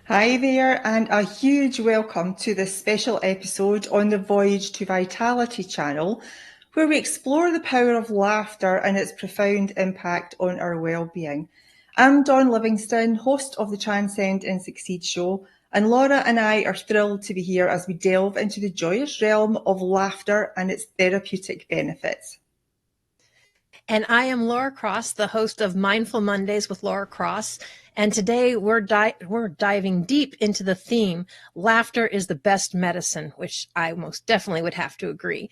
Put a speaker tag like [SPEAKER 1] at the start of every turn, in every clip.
[SPEAKER 1] Hi there, and a huge welcome to this special episode on the Voyage to Vitality channel, where we explore the power of laughter and its profound impact on our well-being. I'm Dawn Livingstone, host of the Transcend Succeed Show, and Laura and I are thrilled to be here as we delve into the joyous realm of laughter and its therapeutic benefits.
[SPEAKER 2] And I am Laura Cross, the host of Mindful Mondays with Laura Cross. And today we're diving deep into the theme, laughter is the best medicine, which I most definitely would have to agree.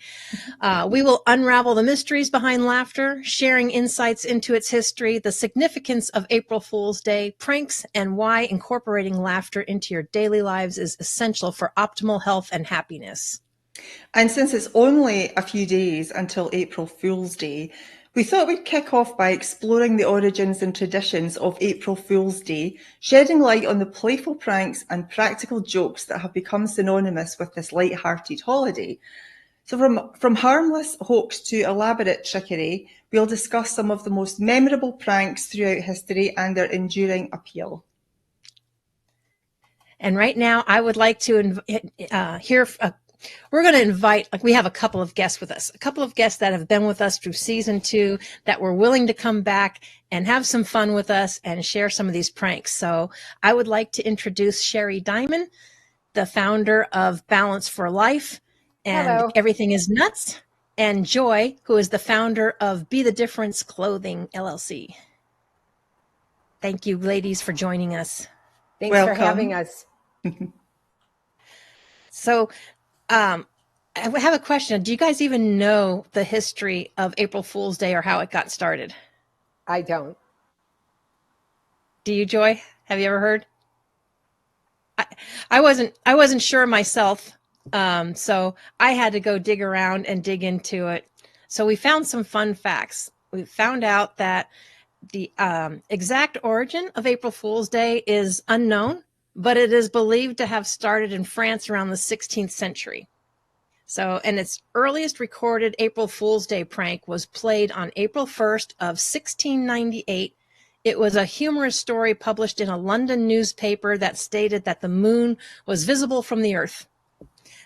[SPEAKER 2] We will unravel the mysteries behind laughter, sharing insights into its history, the significance of April Fool's Day, pranks, and why incorporating laughter into your daily lives is essential for optimal health and happiness.
[SPEAKER 1] And since it's only a few days until April Fool's Day, we thought we'd kick off by exploring the origins and traditions of April Fool's Day, shedding light on the playful pranks and practical jokes that have become synonymous with this light-hearted holiday. So from harmless hoax to elaborate trickery, we'll discuss some of the most memorable pranks throughout history and their enduring appeal.
[SPEAKER 2] And right now, I would like to we're going to invite, we have a couple of guests with us, a couple of guests that have been with us through season 2 that were willing to come back and have some fun with us and share some of these pranks. So I would like to introduce Sherry Diamond, the founder of Balance for Life and
[SPEAKER 3] Hello.
[SPEAKER 2] Everything is Nuts, and Joy, who is the founder of Be the Difference Clothing, LLC. Thank you, ladies, for joining us.
[SPEAKER 3] Thanks for having us.
[SPEAKER 2] So, I have a question. Do you guys even know the history of April Fool's Day or how it got started?
[SPEAKER 3] I don't.
[SPEAKER 2] Do you, Joy? Have you ever heard? I wasn't sure myself. So I had to go dig around and dig into it. So we found some fun facts. We found out that the exact origin of April Fool's Day is unknown, but it is believed to have started in France around the 16th century. So, and its earliest recorded April Fool's Day prank was played on April 1st of 1698. It was a humorous story published in a London newspaper that stated that the moon was visible from the earth.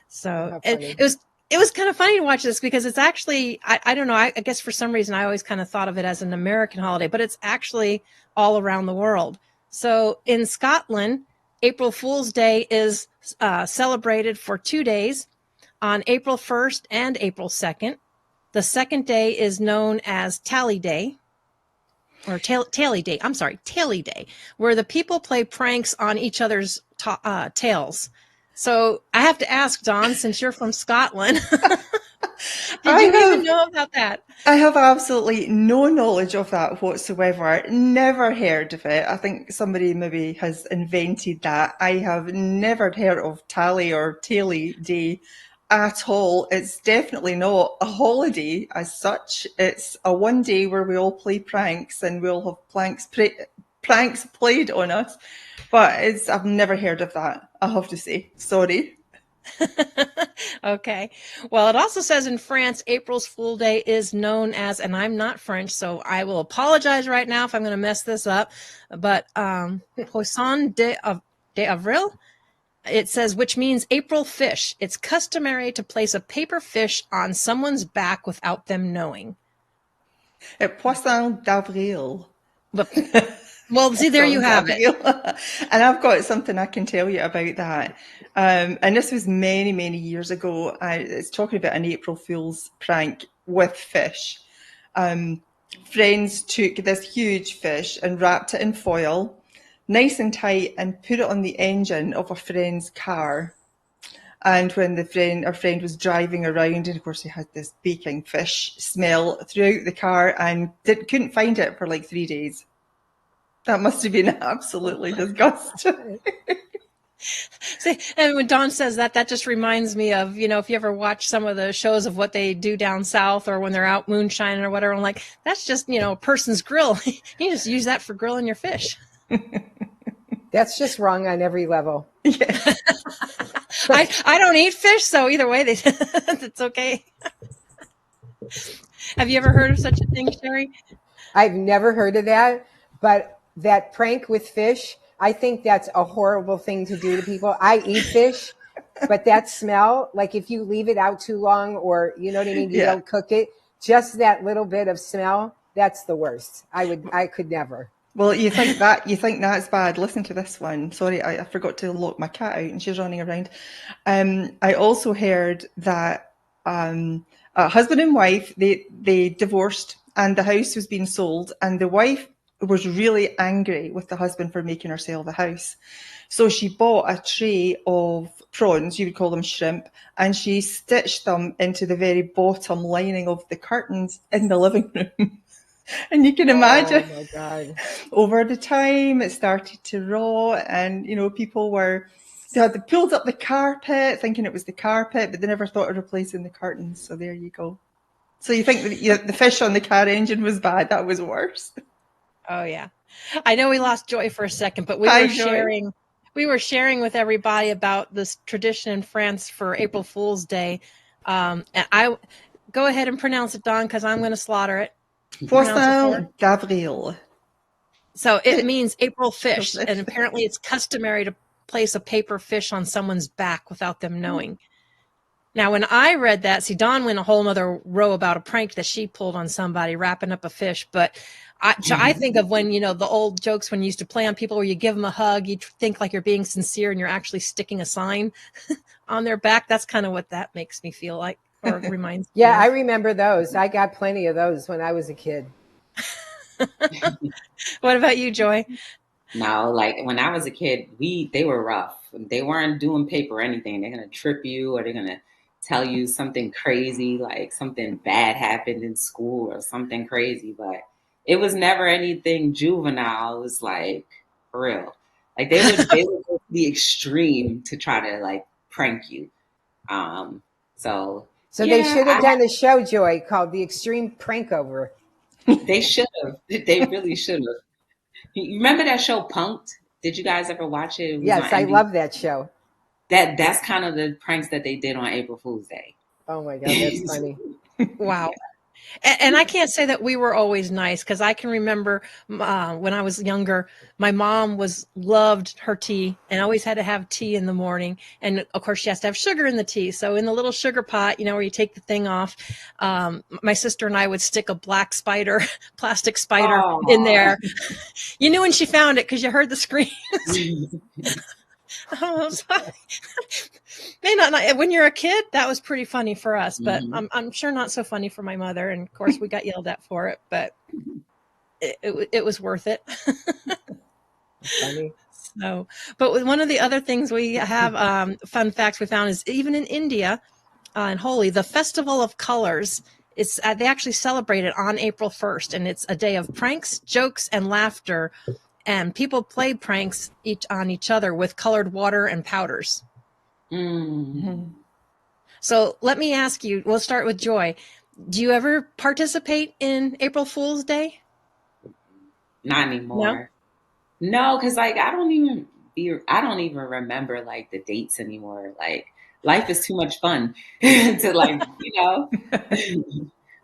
[SPEAKER 2] So it was kind of funny to watch this because it's actually, I don't know, I guess for some reason I always kind of thought of it as an American holiday, but it's actually all around the world. So in Scotland, April Fool's Day is celebrated for 2 days, on April 1st and April 2nd. The second day is known as Tally Day, or Tally Day. I'm sorry, Tally Day, where the people play pranks on each other's tails. So I have to ask, Dawn, since you're from Scotland, did you even know about that?
[SPEAKER 1] I have absolutely no knowledge of that whatsoever. Never heard of it. I think somebody maybe has invented that. I have never heard of Tally or Taily Day at all. It's definitely not a holiday as such. It's a one day where we all play pranks and we'll have pranks played on us. But I've never heard of that, I have to say. Sorry.
[SPEAKER 2] Okay. Well, it also says in France, April's Fool Day is known as, and I'm not French, so I will apologize right now if I'm going to mess this up, but Poisson d'Avril, it says, which means April fish. It's customary to place a paper fish on someone's back without them knowing.
[SPEAKER 1] Poisson d'avril.
[SPEAKER 2] Well, see, there you have it.
[SPEAKER 1] And I've got something I can tell you about that. And this was many, many years ago. It's talking about an April Fool's prank with fish. Friends took this huge fish and wrapped it in foil, nice and tight, and put it on the engine of a friend's car. And when our friend was driving around, and of course he had this baking fish smell throughout the car, and couldn't find it for like 3 days. That must have been absolutely disgusting.
[SPEAKER 2] See, and when Dawn says that, that just reminds me of, if you ever watch some of the shows of what they do down south or when they're out moonshining or whatever, I'm like, that's just, a person's grill. You just use that for grilling your fish.
[SPEAKER 3] That's just wrong on every level.
[SPEAKER 1] Yeah.
[SPEAKER 2] I don't eat fish, so either way, it's okay. Have you ever heard of such a thing, Sherry?
[SPEAKER 3] I've never heard of that, but that prank with fish, I think that's a horrible thing to do to people. I eat fish, but that smell, like if you leave it out too long or, you know what I mean, you don't cook it, just that little bit of smell, that's the worst. I could never.
[SPEAKER 1] Well, you think that's bad. Listen to this one. Sorry, I forgot to lock my cat out and she's running around. I also heard that a husband and wife, they divorced and the house was being sold, and the wife was really angry with the husband for making her sell the house. So she bought a tray of prawns, you would call them shrimp, and she stitched them into the very bottom lining of the curtains in the living room. And you can imagine,
[SPEAKER 3] oh my God,
[SPEAKER 1] over the time it started to rot, and they had pulled up the carpet thinking it was the carpet, but they never thought of replacing the curtains. So there you go. So you think that the fish on the car engine was bad? That was worse.
[SPEAKER 2] Oh yeah, I know we lost Joy for a second, but we were sharing with everybody about this tradition in France for April Fool's Day. And I go ahead and pronounce it, Dawn, because I'm going to slaughter it.
[SPEAKER 1] Poisson d'avril.
[SPEAKER 2] So it means April fish, and apparently it's customary to place a paper fish on someone's back without them knowing. Now, when I read that, see, Dawn went a whole nother row about a prank that she pulled on somebody wrapping up a fish. But I think of when, the old jokes when you used to play on people where you give them a hug, you think like you're being sincere and you're actually sticking a sign on their back. That's kind of what that makes me feel like, or reminds me.
[SPEAKER 3] Yeah, I remember those. I got plenty of those when I was a kid.
[SPEAKER 2] What about you, Joy?
[SPEAKER 4] No, like when I was a kid, they were rough. They weren't doing paper or anything. They're going to trip you, or they're going to tell you something crazy, like something bad happened in school or something crazy. But it was never anything juvenile. It was like, for real. Like they would go to the extreme to try to like prank you. So
[SPEAKER 3] they should have done a show, Joy, called The Extreme Prankover.
[SPEAKER 4] They should have. They really should have. You remember that show Punked? Did you guys ever watch it?
[SPEAKER 3] Yes, I love that show.
[SPEAKER 4] That's kind of the pranks that they did on April Fool's Day.
[SPEAKER 3] Oh my God, that's funny.
[SPEAKER 2] Wow. And I can't say that we were always nice, because I can remember when I was younger, my mom loved her tea and always had to have tea in the morning. And of course, she has to have sugar in the tea. So in the little sugar pot, where you take the thing off, my sister and I would stick a black plastic spider in there. You knew when she found it because you heard the screams. When you're a kid, that was pretty funny for us, but I'm sure not so funny for my mother. And of course, we got yelled at for it, but it was worth it.
[SPEAKER 3] Funny.
[SPEAKER 2] So, but one of the other things we have, fun facts we found, is even in India, in Holi, the Festival of Colors, they actually celebrate it on April 1st, and it's a day of pranks, jokes, and laughter. And people play pranks on each other with colored water and powders.
[SPEAKER 4] Mm-hmm.
[SPEAKER 2] So let me ask you, we'll start with Joy. Do you ever participate in April Fool's Day?
[SPEAKER 4] Not anymore. No, because like I don't even remember like the dates anymore. Like life is too much fun to like,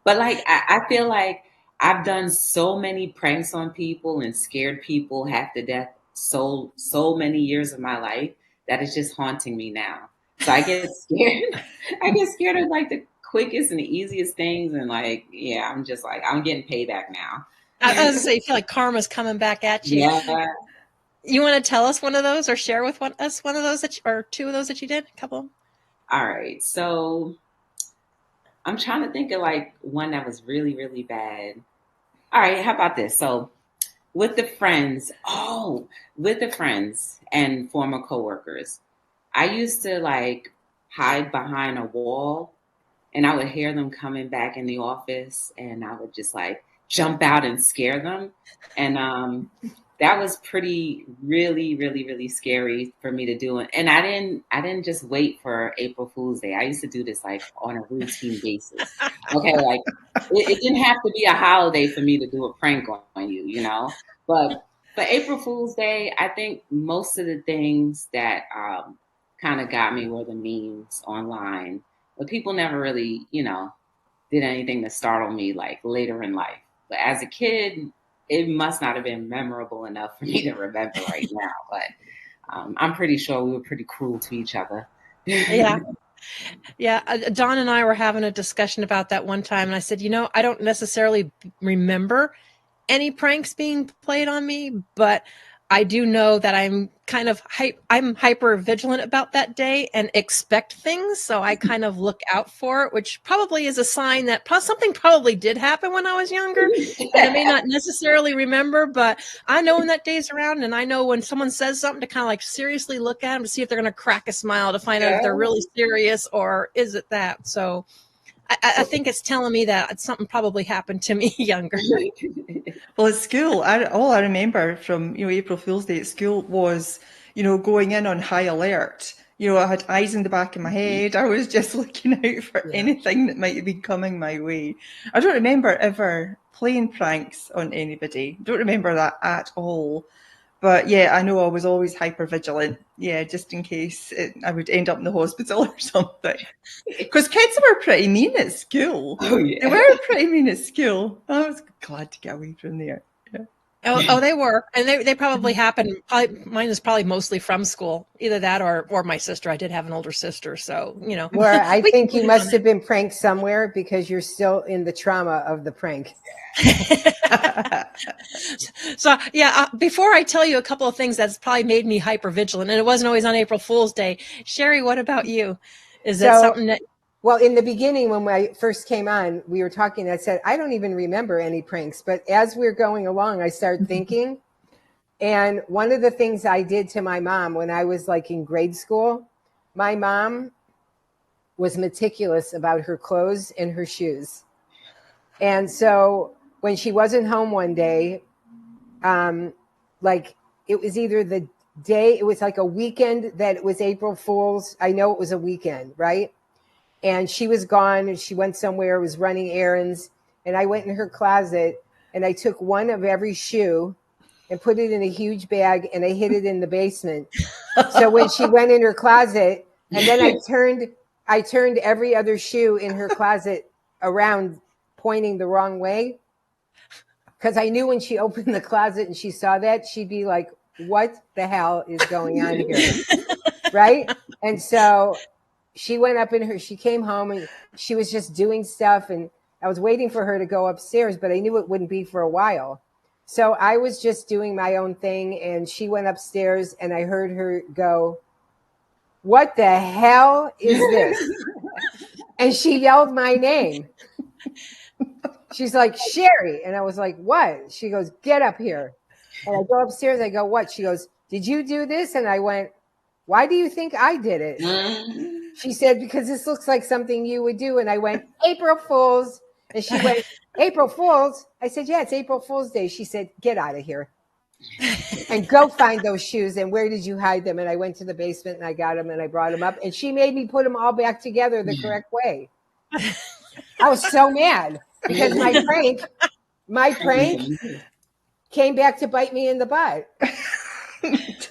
[SPEAKER 4] but like, I feel like I've done so many pranks on people and scared people half to death so many years of my life that it's just haunting me now. So I get scared. I get scared of like the quickest and the easiest things, and like, yeah, I'm just like, I'm getting payback now.
[SPEAKER 2] I was gonna say, you feel like karma's coming back at you.
[SPEAKER 4] Yeah.
[SPEAKER 2] You want to tell us one of those, or share with us one of those or two of those that you did? A couple of them?
[SPEAKER 4] All right. So I'm trying to think of like one that was really, really bad. All right. How about this? So with the friends, and former coworkers, I used to like hide behind a wall, and I would hear them coming back in the office, and I would just like jump out and scare them. And that was really, really, really scary for me to do it. And I didn't just wait for April Fool's Day. I used to do this like on a routine basis. Okay, like it didn't have to be a holiday for me to do a prank on you, But for April Fool's Day, I think most of the things that kind of got me were the memes online. But people never really, did anything to startle me like later in life. But as a kid, it must not have been memorable enough for me to remember right now. But I'm pretty sure we were pretty cruel to each other.
[SPEAKER 2] Yeah. Yeah. Dawn and I were having a discussion about that one time. And I said, I don't necessarily remember any pranks being played on me, but I do know that I'm kind of I'm hyper vigilant about that day and expect things. So I kind of look out for it, which probably is a sign that something probably did happen when I was younger. And I may not necessarily remember, but I know when that day's around, and I know when someone says something to kind of like seriously look at them to see if they're going to crack a smile to find out if they're really serious or is it that. So I think it's telling me that something probably happened to me younger.
[SPEAKER 1] Well, at school, all I remember from April Fool's Day at school was going in on high alert. I had eyes in the back of my head. I was just looking out for anything that might be coming my way. I don't remember ever playing pranks on anybody. Don't remember that at all. But yeah, I know I was always hyper vigilant. Yeah, just in case I would end up in the hospital or something. Because kids were pretty mean at school.
[SPEAKER 4] Oh, yeah.
[SPEAKER 1] They were pretty mean at school. I was glad to get away from there. Yeah.
[SPEAKER 2] Oh, they were, and they probably happened. Mine is probably mostly from school, either that or my sister. I did have an older sister, so
[SPEAKER 3] Where I think you must have been pranked somewhere because you're still in the trauma of the prank.
[SPEAKER 2] So yeah, before I tell you a couple of things that's probably made me hyper vigilant, and it wasn't always on April Fool's Day. Sherry, what about you? Is that something that?
[SPEAKER 3] Well, in the beginning, when I first came on, we were talking, I said, I don't even remember any pranks. But as we're going along, I started thinking. And one of the things I did to my mom when I was like in grade school, my mom was meticulous about her clothes and her shoes. And so when she wasn't home one day, like it was either the day, it was like a weekend that it was April Fool's. I know it was a weekend, right? And she was gone and she went somewhere, was running errands. And I went in her closet and I took one of every shoe and put it in a huge bag and I hid it in the basement. So when she went in her closet, and then I turned every other shoe in her closet around, pointing the wrong way. Because I knew when she opened the closet and she saw that, she'd be like, what the hell is going on here? Right? And so she went up she came home and she was just doing stuff. And I was waiting for her to go upstairs, but I knew it wouldn't be for a while. So I was just doing my own thing. And she went upstairs and I heard her go, what the hell is this? And she yelled my name. She's like, Sherry. And I was like, what? She goes, get up here. And I go upstairs. I go, what? She goes, did you do this? And I went, why do you think I did it? She said, because this looks like something you would do. And I went, April Fool's. And she went, April Fool's? I said, yeah, it's April Fool's Day. She said, get out of here and go find those shoes. And where did you hide them? And I went to the basement and I got them and I brought them up. And she made me put them all back together the correct way. I was so mad because my prank came back to bite me in the butt. And she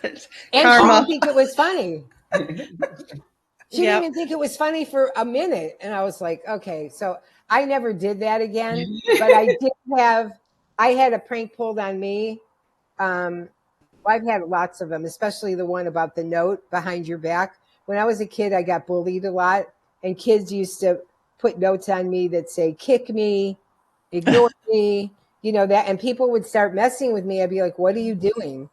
[SPEAKER 3] didn't think it was funny. She didn't even think it was funny for a minute. And I was like, okay. So I never did that again. But I had a prank pulled on me. Well, I've had lots of them, especially the one about the note behind your back. When I was a kid, I got bullied a lot. And kids used to put notes on me that say, kick me, ignore me, that. And people would start messing with me. I'd be like, what are you doing?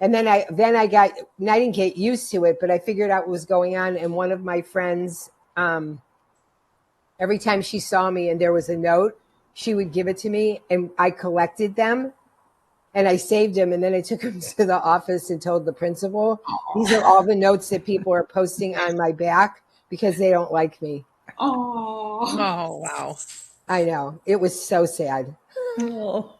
[SPEAKER 3] And then I didn't get used to it, but I figured out what was going on. And one of my friends, every time she saw me and there was a note, she would give it to me, and I collected them and I saved them. And then I took them to the office and told the principal, these are all the notes that people are posting on my back because they don't like me.
[SPEAKER 2] Oh, wow.
[SPEAKER 3] I know. It was so sad.
[SPEAKER 1] Oh.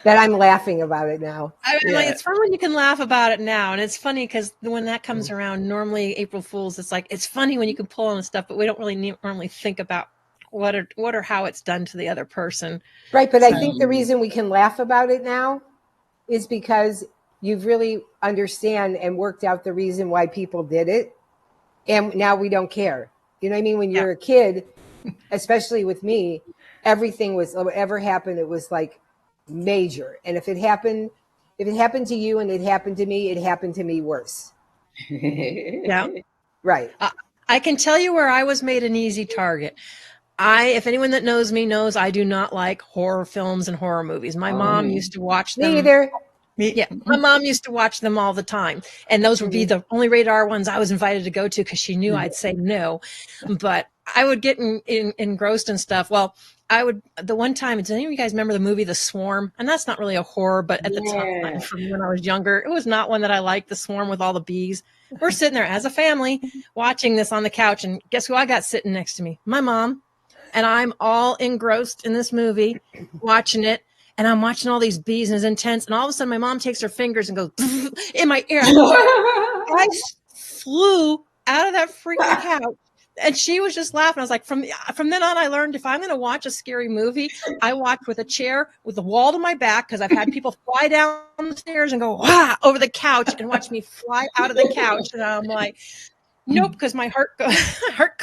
[SPEAKER 3] That I'm laughing about it now.
[SPEAKER 2] Like, it's fun when you can laugh about it now. And it's funny because when that comes around, normally April Fool's, it's like, it's funny when you can pull on the stuff, but we don't really normally think about what or how it's done to the other person.
[SPEAKER 3] Right. But I think the reason we can laugh about it now is because you've really understand and worked out the reason why people did it. And now we don't care. You know what I mean? When you're a kid, especially with me, everything was, whatever happened, it was like major. And if it happened to you and it happened to me worse.
[SPEAKER 2] Yeah.
[SPEAKER 3] Right.
[SPEAKER 2] I can tell you where I was made an easy target. If anyone that knows me knows I do not like horror films and horror movies. My mom used to watch them.
[SPEAKER 3] Me either.
[SPEAKER 2] Yeah, my mom used to watch them all the time. And those would be the only rated R ones I was invited to go to because she knew I'd say no. But I would get engrossed in stuff. Well, the one time, does any of you guys remember the movie The Swarm? And that's not really a horror, but at the time, from when I was younger, it was not one that I liked, The Swarm with all the bees. We're sitting there as a family watching this on the couch. And guess who I got sitting next to me? My mom. And I'm all engrossed in this movie, watching it. And I'm watching all these bees and it's intense. And all of a sudden my mom takes her fingers and goes in my ear. I flew out of that freaking couch and she was just laughing. I was like, from then on, I learned if I'm going to watch a scary movie, I watch with a chair with the wall to my back. Cause I've had people fly down the stairs and go over the couch and watch me fly out of the couch. And I'm like, nope. Cause my heart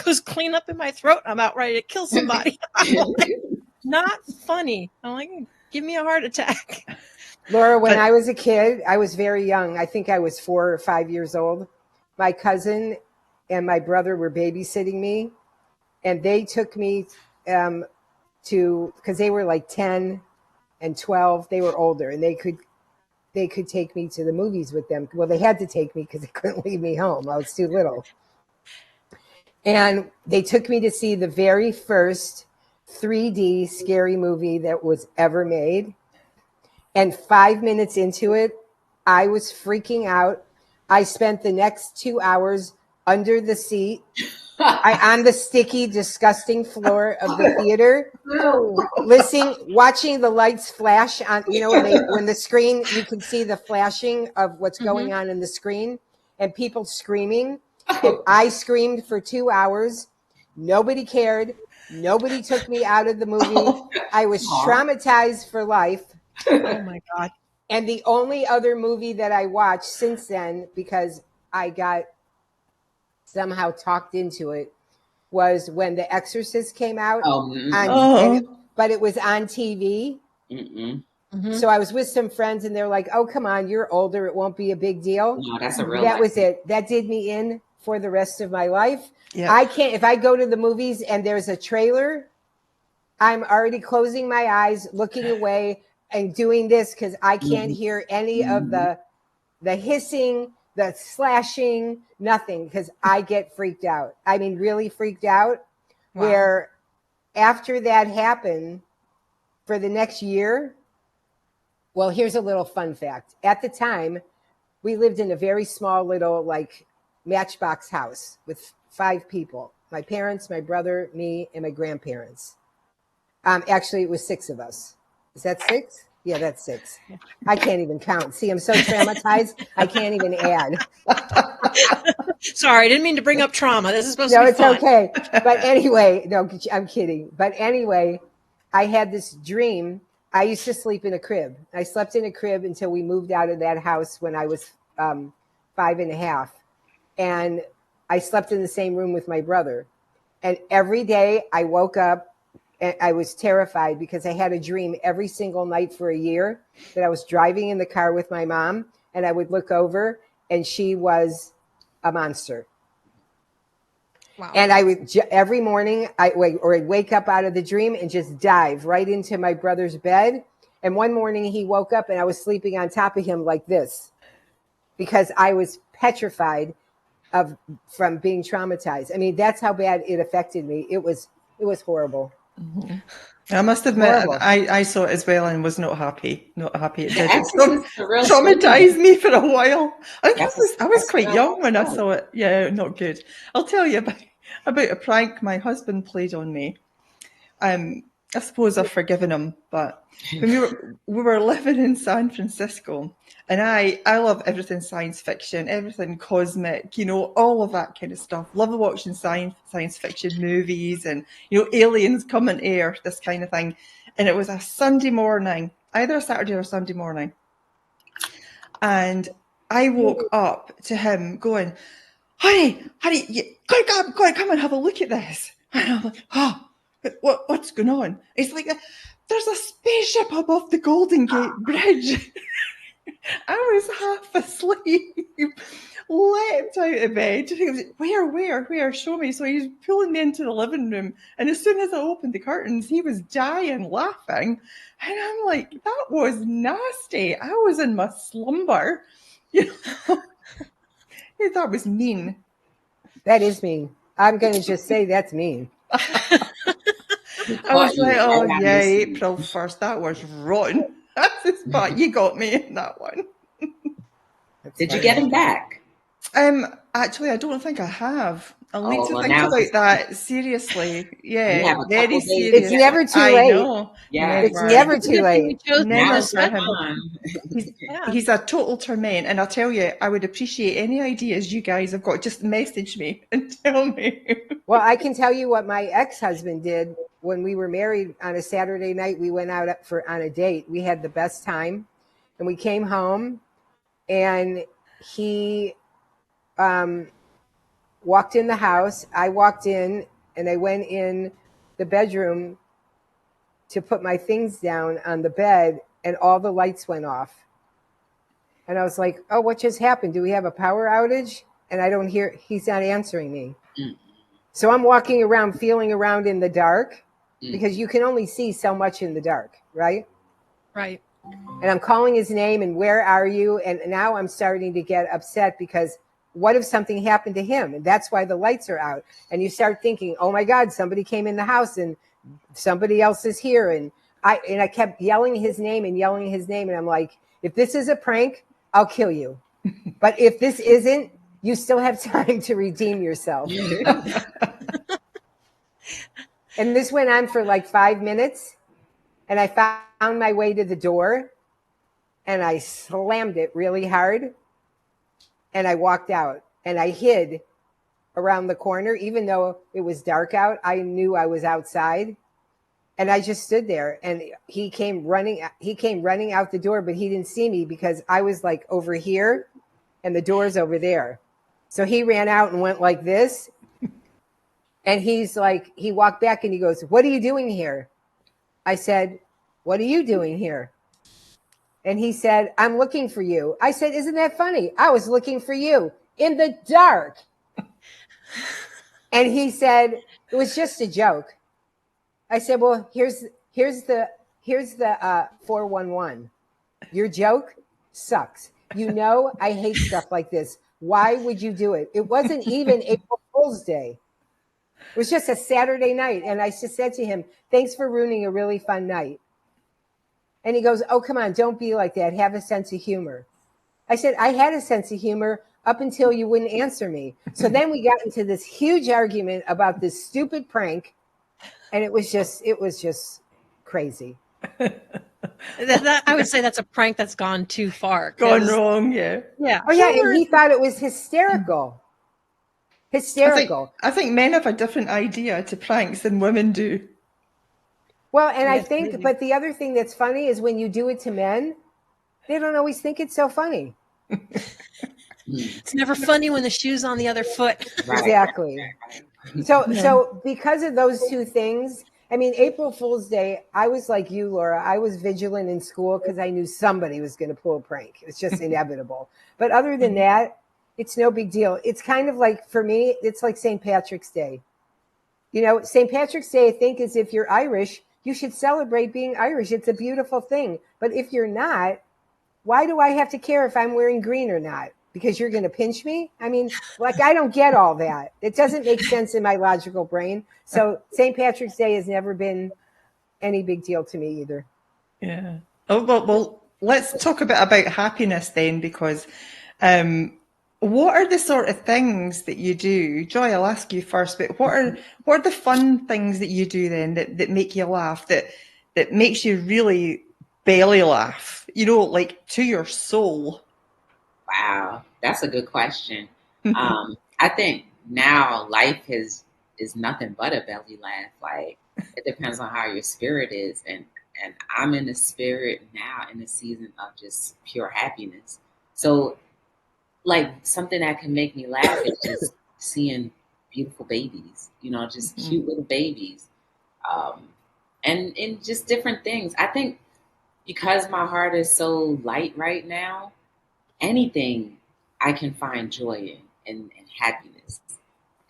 [SPEAKER 2] goes clean up in my throat. I'm about ready to kill somebody. Like, not funny. I'm like, give me a heart attack.
[SPEAKER 3] Laura, when I was a kid, I was very young. I think I was 4 or 5 years old. My cousin and my brother were babysitting me, and they took me because they were like 10 and 12. They were older, and they could take me to the movies with them. Well, they had to take me because they couldn't leave me home. I was too little. And they took me to see the very first 3D scary movie that was ever made. And 5 minutes into it, I was freaking out. I spent the next 2 hours under the seat, on the sticky, disgusting floor of the theater, watching the lights flash on, when the screen, you can see the flashing of what's going on in the screen and people screaming. And I screamed for 2 hours. Nobody cared. Nobody took me out of the movie. I was traumatized for life.
[SPEAKER 2] Oh my God.
[SPEAKER 3] And the only other movie that I watched since then, because I got somehow talked into it, was when The Exorcist came out. But it was on TV. So I was with some friends and they're like, oh, come on, you're older. It won't be a big deal.
[SPEAKER 4] No, that's a real
[SPEAKER 3] That was it. That did me in for the rest of my life.
[SPEAKER 1] Yeah.
[SPEAKER 3] I can't, if I go to the movies and there's a trailer, I'm already closing my eyes, looking away and doing this because I can't hear any of the hissing, the slashing, nothing, because I get freaked out. I mean, really freaked out. Wow. Where after that happened, for the next year, well, here's a little fun fact. At the time, we lived in a very small little matchbox house with 5 people. My parents, my brother, me, and my grandparents. Actually, it was 6 of us. Is that 6? Yeah, that's 6. I can't even count. See, I'm so traumatized, I can't even add.
[SPEAKER 2] Sorry, I didn't mean to bring up trauma. This is supposed to be fun.
[SPEAKER 3] No, it's okay. But anyway, no, I'm kidding. But anyway, I had this dream. I used to sleep in a crib. I slept in a crib until we moved out of that house when I was 5 and a half. And I slept in the same room with my brother. And every day I woke up and I was terrified because I had a dream every single night for a year that I was driving in the car with my mom, and I would look over and she was a monster.
[SPEAKER 2] Wow.
[SPEAKER 3] And I would every morning I'd wake up out of the dream and just dive right into my brother's bed. And one morning he woke up and I was sleeping on top of him like this because I was petrified from being traumatized. I mean, that's how bad it affected me. It was horrible.
[SPEAKER 1] Mm-hmm. I must admit,
[SPEAKER 3] Horrible.
[SPEAKER 1] I saw it as well and was not happy. Not happy. It did.
[SPEAKER 4] Exorcist is a real
[SPEAKER 1] Traumatized me for a while. I was
[SPEAKER 4] That's
[SPEAKER 1] quite
[SPEAKER 4] real
[SPEAKER 1] young when I
[SPEAKER 4] story.
[SPEAKER 1] saw it. Yeah, not good. I'll tell you about a prank my husband played on me. I suppose I've forgiven him, but when we were living in San Francisco, and I love everything science fiction, everything cosmic, you know, all of that kind of stuff. Love watching science fiction movies and, you know, aliens come in air, this kind of thing. And it was a Sunday morning, either a Saturday or Sunday morning. And I woke up to him going, honey, you gotta come and have a look at this. And I'm like, oh, what's going on? It's like, there's a spaceship above the Golden Gate Bridge. I was half asleep, leapt out of bed. He was, where? Show me. So he's pulling me into the living room. And as soon as I opened the curtains, he was dying laughing. And I'm like, that was nasty. I was in my slumber. You know, that was mean.
[SPEAKER 3] That is mean. I'm going to just say that's mean.
[SPEAKER 1] I was like, oh yeah, April 1st. That was rotten. That's the spot. You got me in that one.
[SPEAKER 4] Did you get him back?
[SPEAKER 1] Actually, I don't think I have. I'll need to
[SPEAKER 4] well,
[SPEAKER 1] think
[SPEAKER 4] now
[SPEAKER 1] about that seriously.
[SPEAKER 4] You
[SPEAKER 1] Yeah,
[SPEAKER 4] have a
[SPEAKER 1] very
[SPEAKER 4] couple days.
[SPEAKER 1] serious.
[SPEAKER 3] It's never too
[SPEAKER 1] I
[SPEAKER 3] late.
[SPEAKER 1] know.
[SPEAKER 4] Yeah,
[SPEAKER 3] It's never too late.
[SPEAKER 1] Never
[SPEAKER 2] Never
[SPEAKER 1] for him. He's a total torment, and I'll tell you, I would appreciate any ideas you guys have got. Just message me and tell me.
[SPEAKER 3] Well, I can tell you what my ex-husband did when we were married. On a Saturday night, we went out on a date. We had the best time, and we came home, and he walked in the house. I walked in, and I went in the bedroom to put my things down on the bed, and all the lights went off. And I was like, oh, what just happened? Do we have a power outage? And I don't hear, he's not answering me. So I'm walking around, feeling around in the dark because you can only see so much in the dark, right?
[SPEAKER 2] Right.
[SPEAKER 3] And I'm calling his name and where are you? And now I'm starting to get upset because what if something happened to him? And that's why the lights are out. And you start thinking, oh my God, somebody came in the house and somebody else is here. And I kept yelling his name. And I'm like, if this is a prank, I'll kill you. But if this isn't, you still have time to redeem yourself. And this went on for like 5 minutes. And I found my way to the door and I slammed it really hard. And I walked out and I hid around the corner. Even though it was dark out, I knew I was outside. And I just stood there and he came running out the door, but he didn't see me because I was like over here and the door's over there. So he ran out and went like this. And he's like, he walked back and he goes, what are you doing here? I said, what are you doing here? And he said, I'm looking for you. I said, isn't that funny? I was looking for you in the dark. And he said, it was just a joke. I said, well, here's the 411. Your joke sucks. You know, I hate stuff like this. Why would you do it? It wasn't even April Fool's Day. It was just a Saturday night. And I just said to him, thanks for ruining a really fun night. And he goes, oh, come on, don't be like that. Have a sense of humor. I said, I had a sense of humor up until you wouldn't answer me. So then we got into this huge argument about this stupid prank. And it was just crazy.
[SPEAKER 2] I would say that's a prank that's gone too far.
[SPEAKER 1] Gone wrong, yeah.
[SPEAKER 2] Yeah.
[SPEAKER 3] Oh, yeah, and he thought it was hysterical. Hysterical.
[SPEAKER 1] I think men have a different idea to pranks than women do.
[SPEAKER 3] Well, and I think, but the other thing that's funny is when you do it to men, they don't always think it's so funny.
[SPEAKER 2] It's never funny when the shoe's on the other foot.
[SPEAKER 4] Right.
[SPEAKER 3] Exactly. So because of those two things, I mean, April Fool's Day, I was like you, Laura. I was vigilant in school because I knew somebody was going to pull a prank. It's just inevitable. But other than that, it's no big deal. It's kind of like, for me, it's like St. Patrick's Day. You know, St. Patrick's Day, I think, is if you're Irish, you should celebrate being Irish. It's a beautiful thing. But if you're not, why do I have to care if I'm wearing green or not? Because you're going to pinch me? I mean, like, I don't get all that. It doesn't make sense in my logical brain. So St. Patrick's Day has never been any big deal to me either.
[SPEAKER 1] Yeah. Oh, well, let's talk a bit about happiness then, because what are the sort of things that you do? Joy, I'll ask you first, but what are the fun things that you do then that make you laugh, that makes you really belly laugh, you know, like to your soul?
[SPEAKER 4] Wow, that's a good question. I think now life is nothing but a belly laugh. Like, it depends on how your spirit is, and I'm in the spirit now in the season of just pure happiness. So, like, something that can make me laugh is just seeing beautiful babies, you know, just cute little babies, and just different things. I think because my heart is so light right now, anything I can find joy in and happiness.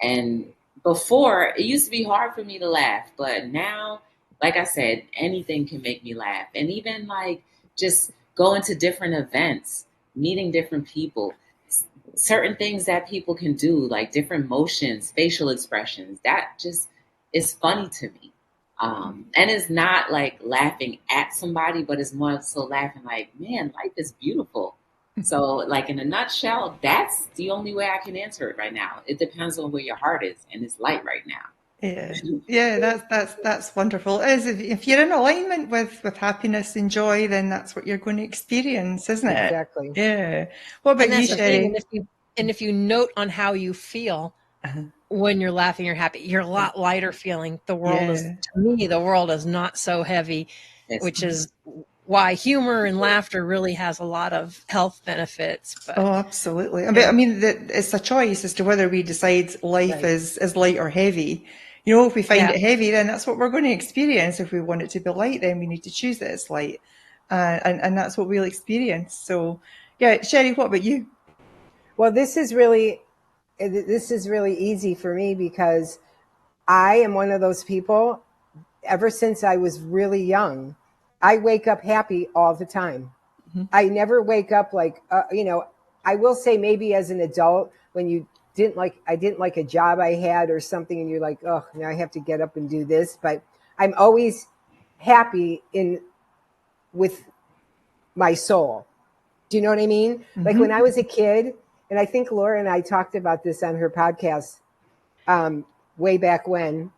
[SPEAKER 4] And before, it used to be hard for me to laugh, but now, like I said, anything can make me laugh. And even like just going to different events, meeting different people, certain things that people can do, like different motions, facial expressions, that just is funny to me. And it's not like laughing at somebody, but it's more so laughing like, man, life is beautiful. So, like, in a nutshell, that's the only way I can answer it right now. It depends on where your heart is, and it's light right now.
[SPEAKER 1] Yeah, that's wonderful. It is, if you're in alignment with happiness and joy, then that's what you're going to experience, isn't it?
[SPEAKER 3] Exactly.
[SPEAKER 1] Yeah. What about you, Sherry?
[SPEAKER 2] And if you note on how you feel when you're laughing or happy, you're a lot lighter feeling. The world is, to me, the world is not so heavy, which is why humor and laughter really has a lot of health benefits. But,
[SPEAKER 1] oh, absolutely. I mean, it's a choice as to whether we decide life is light or heavy. You know, if we find it heavy, then that's what we're going to experience. If we want it to be light, then we need to choose that it's light. And that's what we'll experience. So, yeah, Sherry, what about you?
[SPEAKER 3] Well, this is really easy for me because I am one of those people, ever since I was really young, I wake up happy all the time. I never wake up like, you know, I will say maybe as an adult when I didn't like a job I had or something and you're like, oh, now I have to get up and do this. But I'm always happy with my soul. Do you know what I mean? Like when I was a kid, and I think Laura and I talked about this on her podcast way back when,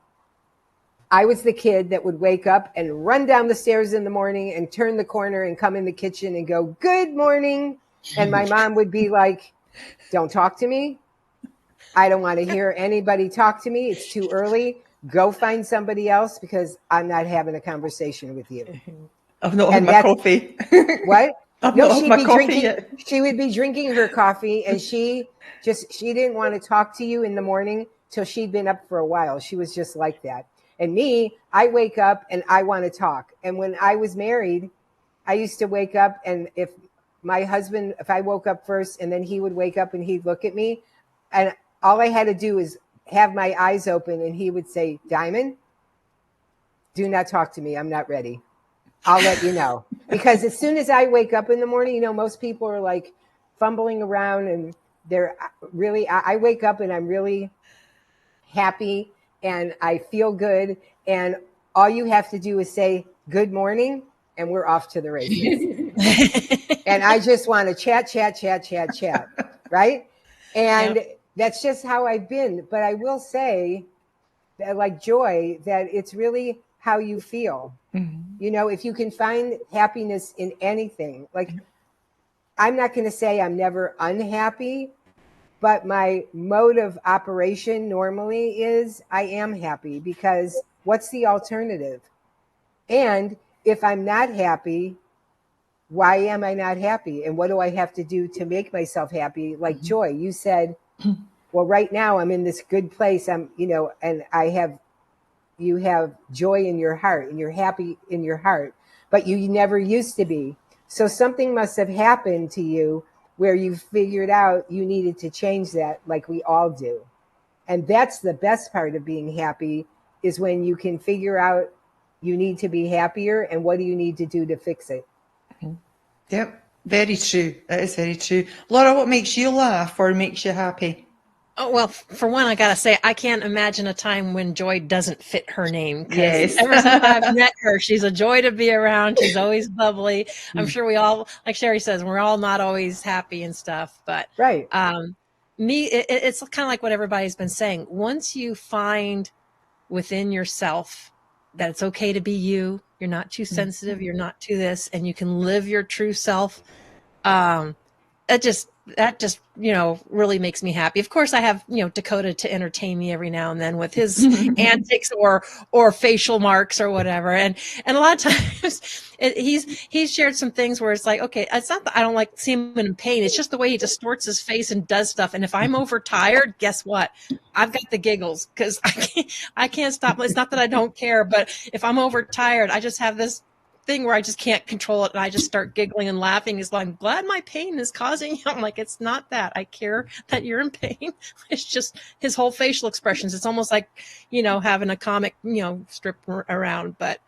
[SPEAKER 3] I was the kid that would wake up and run down the stairs in the morning and turn the corner and come in the kitchen and go, good morning. And my mom would be like, don't talk to me. I don't want to hear anybody talk to me. It's too early. Go find somebody else because I'm not having a conversation with you.
[SPEAKER 1] I've not had my coffee.
[SPEAKER 3] What?
[SPEAKER 1] I've not had my coffee yet.
[SPEAKER 3] She would be drinking her coffee and she didn't want to talk to you in the morning till she'd been up for a while. She was just like that. And me, I wake up and I want to talk. And when I was married, I used to wake up and if I woke up first and then he would wake up and he'd look at me and all I had to do is have my eyes open and he would say, Diamond, do not talk to me. I'm not ready. I'll let you know. Because as soon as I wake up in the morning, you know, most people are like fumbling around and I wake up and I'm really happy and I feel good. And all you have to do is say good morning and we're off to the races. And I just want to chat. Right. And that's just how I've been. But I will say that, like Joy, that it's really how you feel. You know, if you can find happiness in anything, like I'm not going to say I'm never unhappy, but my mode of operation normally is I am happy because what's the alternative? And if I'm not happy, why am I not happy? And what do I have to do to make myself happy? Like Joy, you said, well, right now I'm in this good place. I'm, and you have joy in your heart and you're happy in your heart, but you never used to be. So something must have happened to you where you figured out you needed to change that, like we all do. And that's the best part of being happy, is when you can figure out you need to be happier and what do you need to do to fix it.
[SPEAKER 1] Yep, very true. That is very true. Laura, what makes you laugh or makes you happy?
[SPEAKER 2] Oh, well, for one, I got to say, I can't imagine a time when joy doesn't fit her name.
[SPEAKER 1] Yes.
[SPEAKER 2] Ever since I've met her, she's a joy to be around. She's always bubbly. I'm sure we all, like Sherry says, we're all not always happy and stuff. But
[SPEAKER 3] Right.
[SPEAKER 2] it's kind of like what everybody's been saying. Once you find within yourself that it's okay to be you, you're not too sensitive, you're not too this, and you can live your true self, that just really makes me happy. Of course, I have Dakota to entertain me every now and then with his antics or facial marks or whatever, and a lot of times he's shared some things where it's like, okay, it's not that I don't like seeing him in pain, it's just the way he distorts his face and does stuff. And if I'm overtired, guess what? I've got the giggles because I can't stop. It's not that I don't care, but if I'm overtired, I just have this thing where I just can't control it and I just start giggling and laughing. He's like, I'm glad my pain is causing you. I'm like, it's not that. I care that you're in pain. It's just his whole facial expressions. It's almost like, having a comic, strip around. But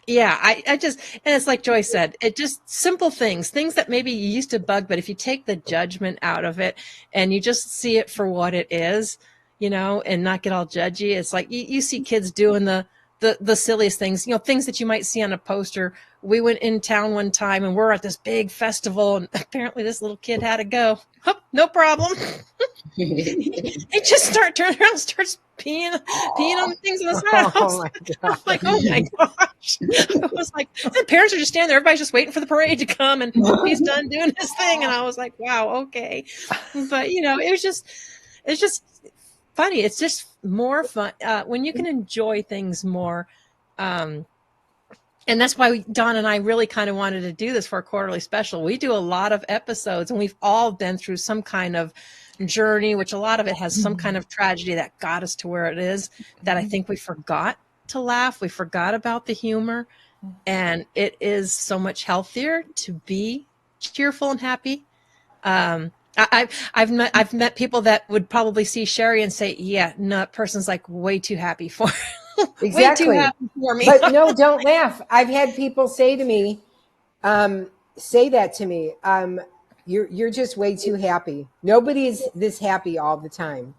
[SPEAKER 2] yeah, I just, and it's like Joy said, it just simple things that maybe you used to bug, but if you take the judgment out of it and you just see it for what it is, and not get all judgy. It's like you see kids doing the silliest things, things that you might see on a poster. We went in town one time and we're at this big festival and apparently this little kid had to go. Oh, no problem. He just turns around and starts peeing on things on the side. I'm like, oh my gosh. I was like, the parents are just standing there. Everybody's just waiting for the parade to come and he's done doing his thing. And I was like, wow, okay. But it's just funny. It's just more fun when you can enjoy things more. And that's why Dawn and I really kind of wanted to do this for a quarterly special. We do a lot of episodes and we've all been through some kind of journey, which a lot of it has some kind of tragedy that got us to where it is, that I think we forgot to laugh. We forgot about the humor, and it is so much healthier to be cheerful and happy. I've met people that would probably see Sherry and say, yeah, no, that person's like way too happy for
[SPEAKER 3] Exactly.
[SPEAKER 2] way too happy for me.
[SPEAKER 3] But no, don't laugh. I've had people say to me, say that to me. You're just way too happy. Nobody's this happy all the time.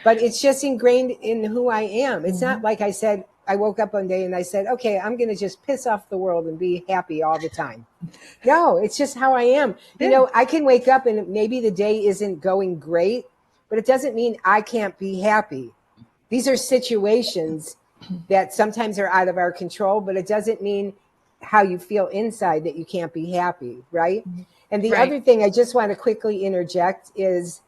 [SPEAKER 3] But it's just ingrained in who I am. It's not like I said, I woke up one day and I said, okay, I'm going to just piss off the world and be happy all the time. No, it's just how I am. I can wake up and maybe the day isn't going great, but it doesn't mean I can't be happy. These are situations that sometimes are out of our control, but it doesn't mean how you feel inside that you can't be happy, right? And the other thing I just want to quickly interject is,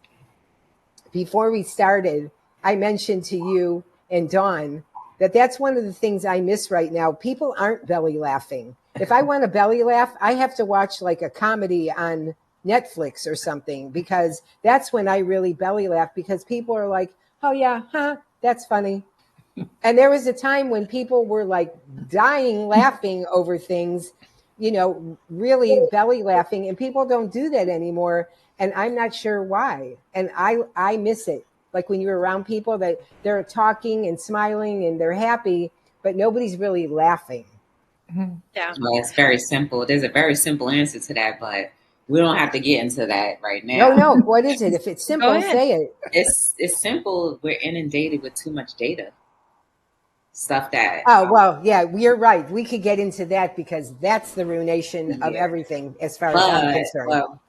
[SPEAKER 3] before we started, I mentioned to you and Dawn that that's one of the things I miss right now. People aren't belly laughing. If I want a belly laugh, I have to watch like a comedy on Netflix or something, because that's when I really belly laugh, because people are like, oh yeah, huh, that's funny. And there was a time when people were like dying laughing over things, really belly laughing, and people don't do that anymore. And I'm not sure why. And I miss it. Like when you're around people that they're talking and smiling and they're happy, but nobody's really laughing.
[SPEAKER 2] Yeah.
[SPEAKER 4] Well, it's very simple. There's a very simple answer to that, but we don't have to get into that right now.
[SPEAKER 3] No. What is it? If it's simple, say it.
[SPEAKER 4] It's simple. We're inundated with too much data. Stuff that.
[SPEAKER 3] Oh, well, yeah, you're right. We could get into that because that's the ruination of everything as far as I'm concerned.
[SPEAKER 4] Well,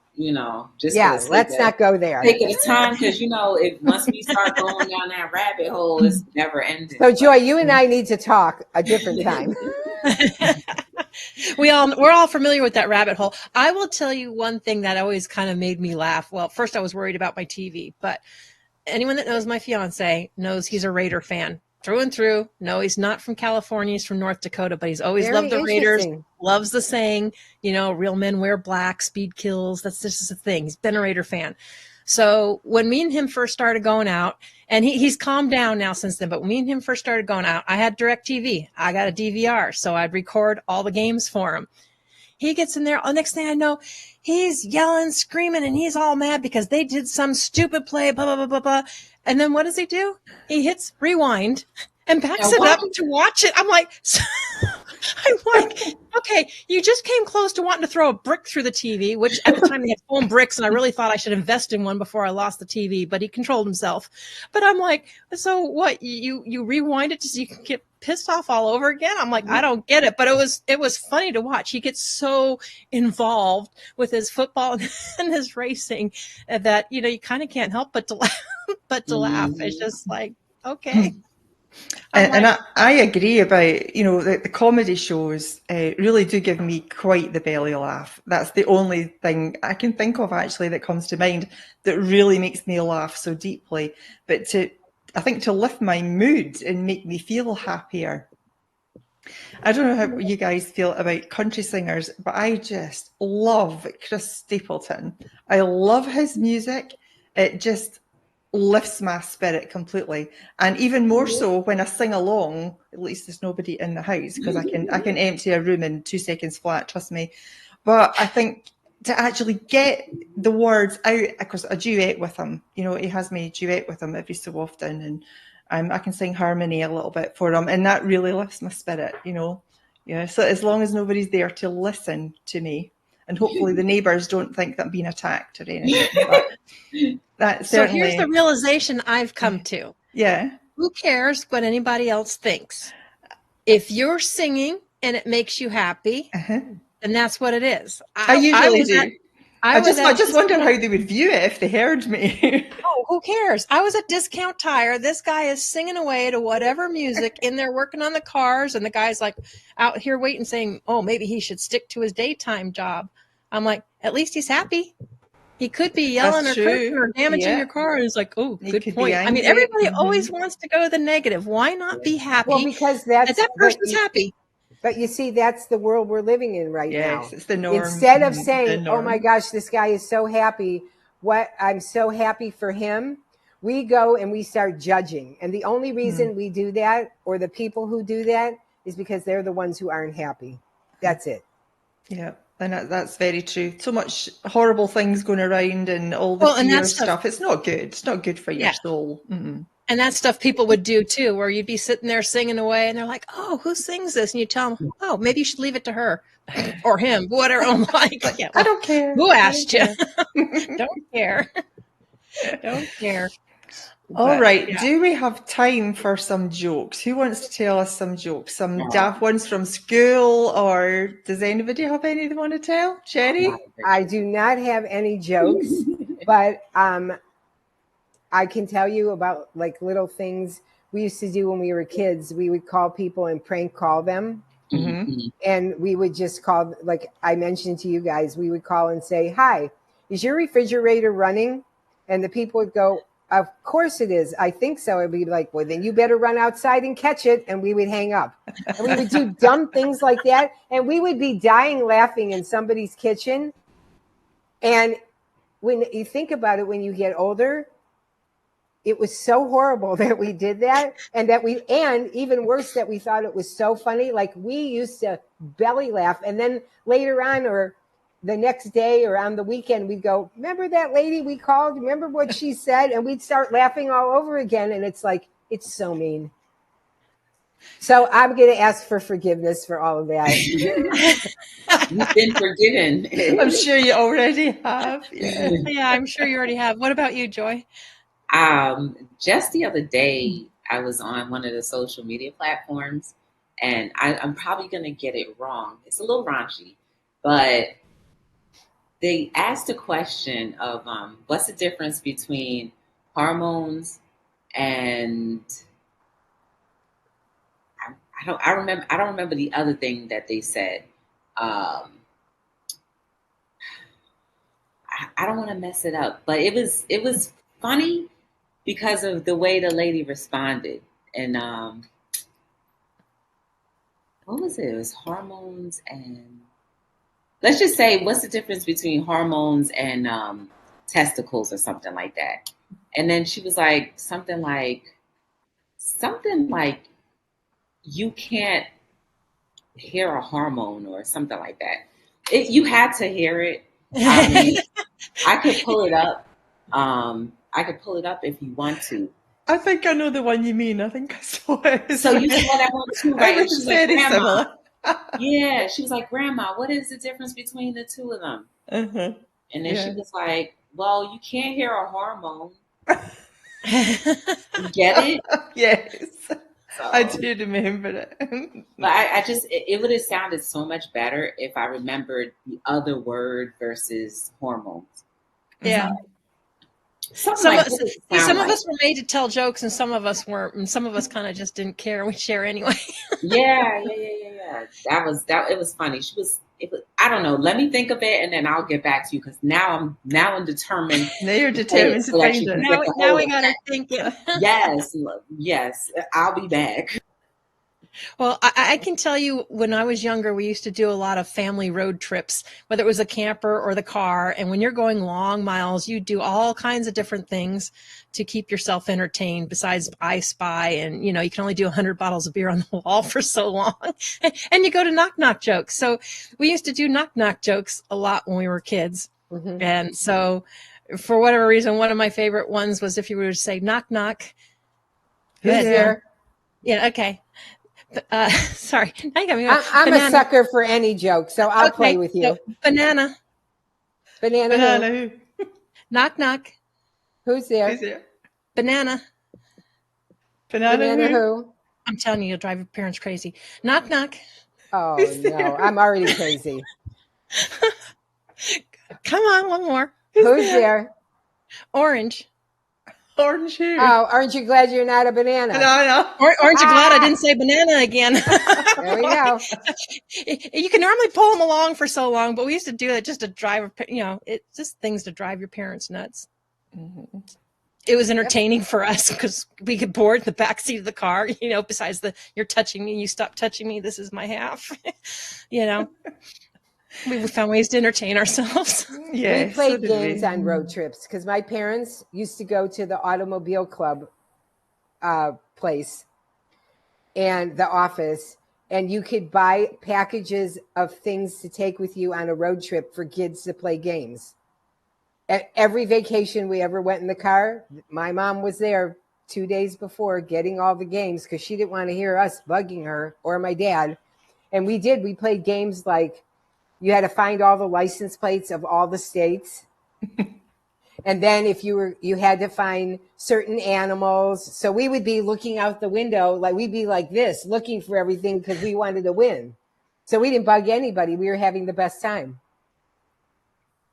[SPEAKER 4] just
[SPEAKER 3] let's not go there.
[SPEAKER 4] Take the time, because once we start going down that rabbit hole, it's never ending.
[SPEAKER 3] So, Joy, you and I need to talk a different time.
[SPEAKER 2] We're all familiar with that rabbit hole. I will tell you one thing that always kind of made me laugh. Well, first I was worried about my TV, but anyone that knows my fiance knows he's a Raider fan. through and through. No, he's not from California. He's from North Dakota, but he's always
[SPEAKER 3] Very
[SPEAKER 2] loved the Raiders.
[SPEAKER 3] interesting.
[SPEAKER 2] Loves the saying, real men wear black, speed kills. That's just a thing. He's been a Raider fan. So when me and him first started going out, and he's calmed down now since then, but when me and him first started going out, I had DirecTV. I got a DVR, so I'd record all the games for him. He gets in there. The next thing I know, he's yelling, screaming, and he's all mad because they did some stupid play, blah, blah, blah, blah, blah. And then what does he do? He hits rewind and backs it up to watch it. I'm like, okay, you just came close to wanting to throw a brick through the TV, which at the time they had foam bricks, and I really thought I should invest in one before I lost the TV, but he controlled himself. But I'm like, so what? You rewind it so you can get pissed off all over again? I'm like, I don't get it. But it was funny to watch. He gets so involved with his football and his racing that, you kind of can't help but to laugh. It's just like, okay.
[SPEAKER 1] And I agree about, the comedy shows really do give me quite the belly laugh. That's the only thing I can think of actually that comes to mind that really makes me laugh so deeply. But I think to lift my mood and make me feel happier. I don't know how you guys feel about country singers, but I just love Chris Stapleton. I love his music. It just lifts my spirit completely, and even more so when I sing along. At least there's nobody in the house, because I can empty a room in 2 seconds flat, trust me. But I think to actually get the words out, because a duet with him, he has me duet with him every so often, and I can sing harmony a little bit for him, and that really lifts my spirit. So as long as nobody's there to listen to me, and hopefully the neighbours don't think that I'm being attacked or anything. But that certainly.
[SPEAKER 2] So here's the realization I've come to.
[SPEAKER 1] Yeah.
[SPEAKER 2] Who cares what anybody else thinks? If you're singing and it makes you happy, then that's what it is.
[SPEAKER 1] I usually do. I just wonder how they would view it if they heard me.
[SPEAKER 2] Oh, who cares? I was at Discount Tire. This guy is singing away to whatever music in there working on the cars. And the guy's like out here waiting, saying, oh, maybe he should stick to his daytime job. I'm like, at least he's happy. He could be yelling or cursing or damaging your car. And it's like, oh, good point. I mean, everybody always wants to go to the negative. Why not be happy?
[SPEAKER 3] Well, because that
[SPEAKER 2] person's happy.
[SPEAKER 3] But you see, that's the world we're living in right now.
[SPEAKER 1] Yes, it's the norm.
[SPEAKER 3] Instead of saying, oh my gosh, this guy is so happy, I'm so happy for him, we go and we start judging. And the only reason we do that, or the people who do that, is because they're the ones who aren't happy. That's it.
[SPEAKER 1] Yeah. And that's very true. So much horrible things going around and all the fear stuff. It's not good. It's not good for your soul. Mm-hmm.
[SPEAKER 2] And that stuff people would do too, where you'd be sitting there singing away and they're like, oh, who sings this? And you tell them, oh, maybe you should leave it to her or him, whatever. I'm like, yeah, well,
[SPEAKER 1] I don't care.
[SPEAKER 2] Who asked you? Don't care. Don't care.
[SPEAKER 1] All right. Yeah. Do we have time for some jokes? Who wants to tell us some jokes? Some daft ones from school, or does anybody have any they want to tell? Sherry?
[SPEAKER 3] I do not have any jokes, but I can tell you about like little things we used to do when we were kids. We would call people and prank call them. Mm-hmm. And we would just call, like I mentioned to you guys, we would call and say, hi, is your refrigerator running? And the people would go, of course it is. I think so. And we'd be like, well, then you better run outside and catch it. And we would hang up. And we would do dumb things like that. And we would be dying laughing in somebody's kitchen. And when you think about it, when you get older, it was so horrible that we did that. And even worse, that we thought it was so funny. Like we used to belly laugh. And then later on, or the next day or on the weekend, we'd go, remember that lady we called? Remember what she said? And we'd start laughing all over again. And it's like, it's so mean. So I'm going to ask for forgiveness for all of that.
[SPEAKER 4] You've been forgiven.
[SPEAKER 1] I'm sure you already have.
[SPEAKER 2] Yeah, I'm sure you already have. What about you, Joy?
[SPEAKER 4] Just the other day, I was on one of the social media platforms, and I'm probably going to get it wrong. It's a little raunchy, but they asked a question of what's the difference between hormones and I don't remember the other thing that they said. I don't want to mess it up, but it was funny because of the way the lady responded. and what was it? It was hormones and let's just say, what's the difference between hormones and testicles or something like that? And then she was like, something like you can't hear a hormone or something like that. You had to hear it. I mean, I could pull it up. I could pull it up if you want to.
[SPEAKER 1] I think I know the one you mean. I think I saw it.
[SPEAKER 4] So you saw that one too, right?
[SPEAKER 1] It was very similar.
[SPEAKER 4] Yeah, she was like, Grandma, what is the difference between the two of them?
[SPEAKER 1] Uh-huh.
[SPEAKER 4] And then she was like, well, you can't hear a hormone. You get it?
[SPEAKER 1] Yes.
[SPEAKER 4] So,
[SPEAKER 1] I do remember it.
[SPEAKER 4] But I just, it would have sounded so much better if I remembered the other word versus hormones.
[SPEAKER 2] Yeah.
[SPEAKER 4] So,
[SPEAKER 2] some of us were made to tell jokes and some of us weren't, and some of us kind of just didn't care and we share anyway.
[SPEAKER 4] Yeah. It was funny. I don't know. Let me think of it and then I'll get back to you because now I'm determined.
[SPEAKER 1] Now you're determined to find it.
[SPEAKER 2] Now we gotta think it.
[SPEAKER 4] Yes. I'll be back.
[SPEAKER 2] Well, I can tell you when I was younger, we used to do a lot of family road trips, whether it was a camper or the car. And when you're going long miles, you do all kinds of different things to keep yourself entertained besides I Spy. And, you can only do 100 bottles of beer on the wall for so long. And you go to knock knock jokes. So we used to do knock knock jokes a lot when we were kids. Mm-hmm. And so for whatever reason, one of my favorite ones was if you were to say knock knock.
[SPEAKER 3] Who's there?
[SPEAKER 2] Yeah. Okay. Sorry.
[SPEAKER 3] I'm a sucker for any joke, so I'll play with you.
[SPEAKER 2] So, banana.
[SPEAKER 3] Banana
[SPEAKER 1] who?
[SPEAKER 2] Knock, knock.
[SPEAKER 3] Who's there?
[SPEAKER 2] Banana.
[SPEAKER 3] Banana who?
[SPEAKER 2] I'm telling you, you'll drive your parents crazy. Knock, knock.
[SPEAKER 3] Oh, no. I'm already crazy.
[SPEAKER 2] Come on, one more.
[SPEAKER 3] Who's there?
[SPEAKER 1] Orange
[SPEAKER 2] Orange.
[SPEAKER 1] who?
[SPEAKER 3] Oh, aren't you glad you're not a banana?
[SPEAKER 1] No.
[SPEAKER 2] Aren't you glad I didn't say banana again?
[SPEAKER 3] There we go.
[SPEAKER 2] You can normally pull them along for so long, but we used to do it just to drive, it's just things to drive your parents nuts. Mm-hmm. It was entertaining for us because we get bored in the back seat of the car, besides you're touching me, you stop touching me, this is my half, We found ways to entertain ourselves.
[SPEAKER 3] Yeah, we played games on road trips because my parents used to go to the automobile club place and the office, and you could buy packages of things to take with you on a road trip for kids to play games. At every vacation we ever went in the car, my mom was there 2 days before getting all the games because she didn't want to hear us bugging her or my dad. And we played games like you had to find all the license plates of all the states. And then if you had to find certain animals. So we would be looking out the window, like we'd be like this, looking for everything because we wanted to win. So we didn't bug anybody. We were having the best time.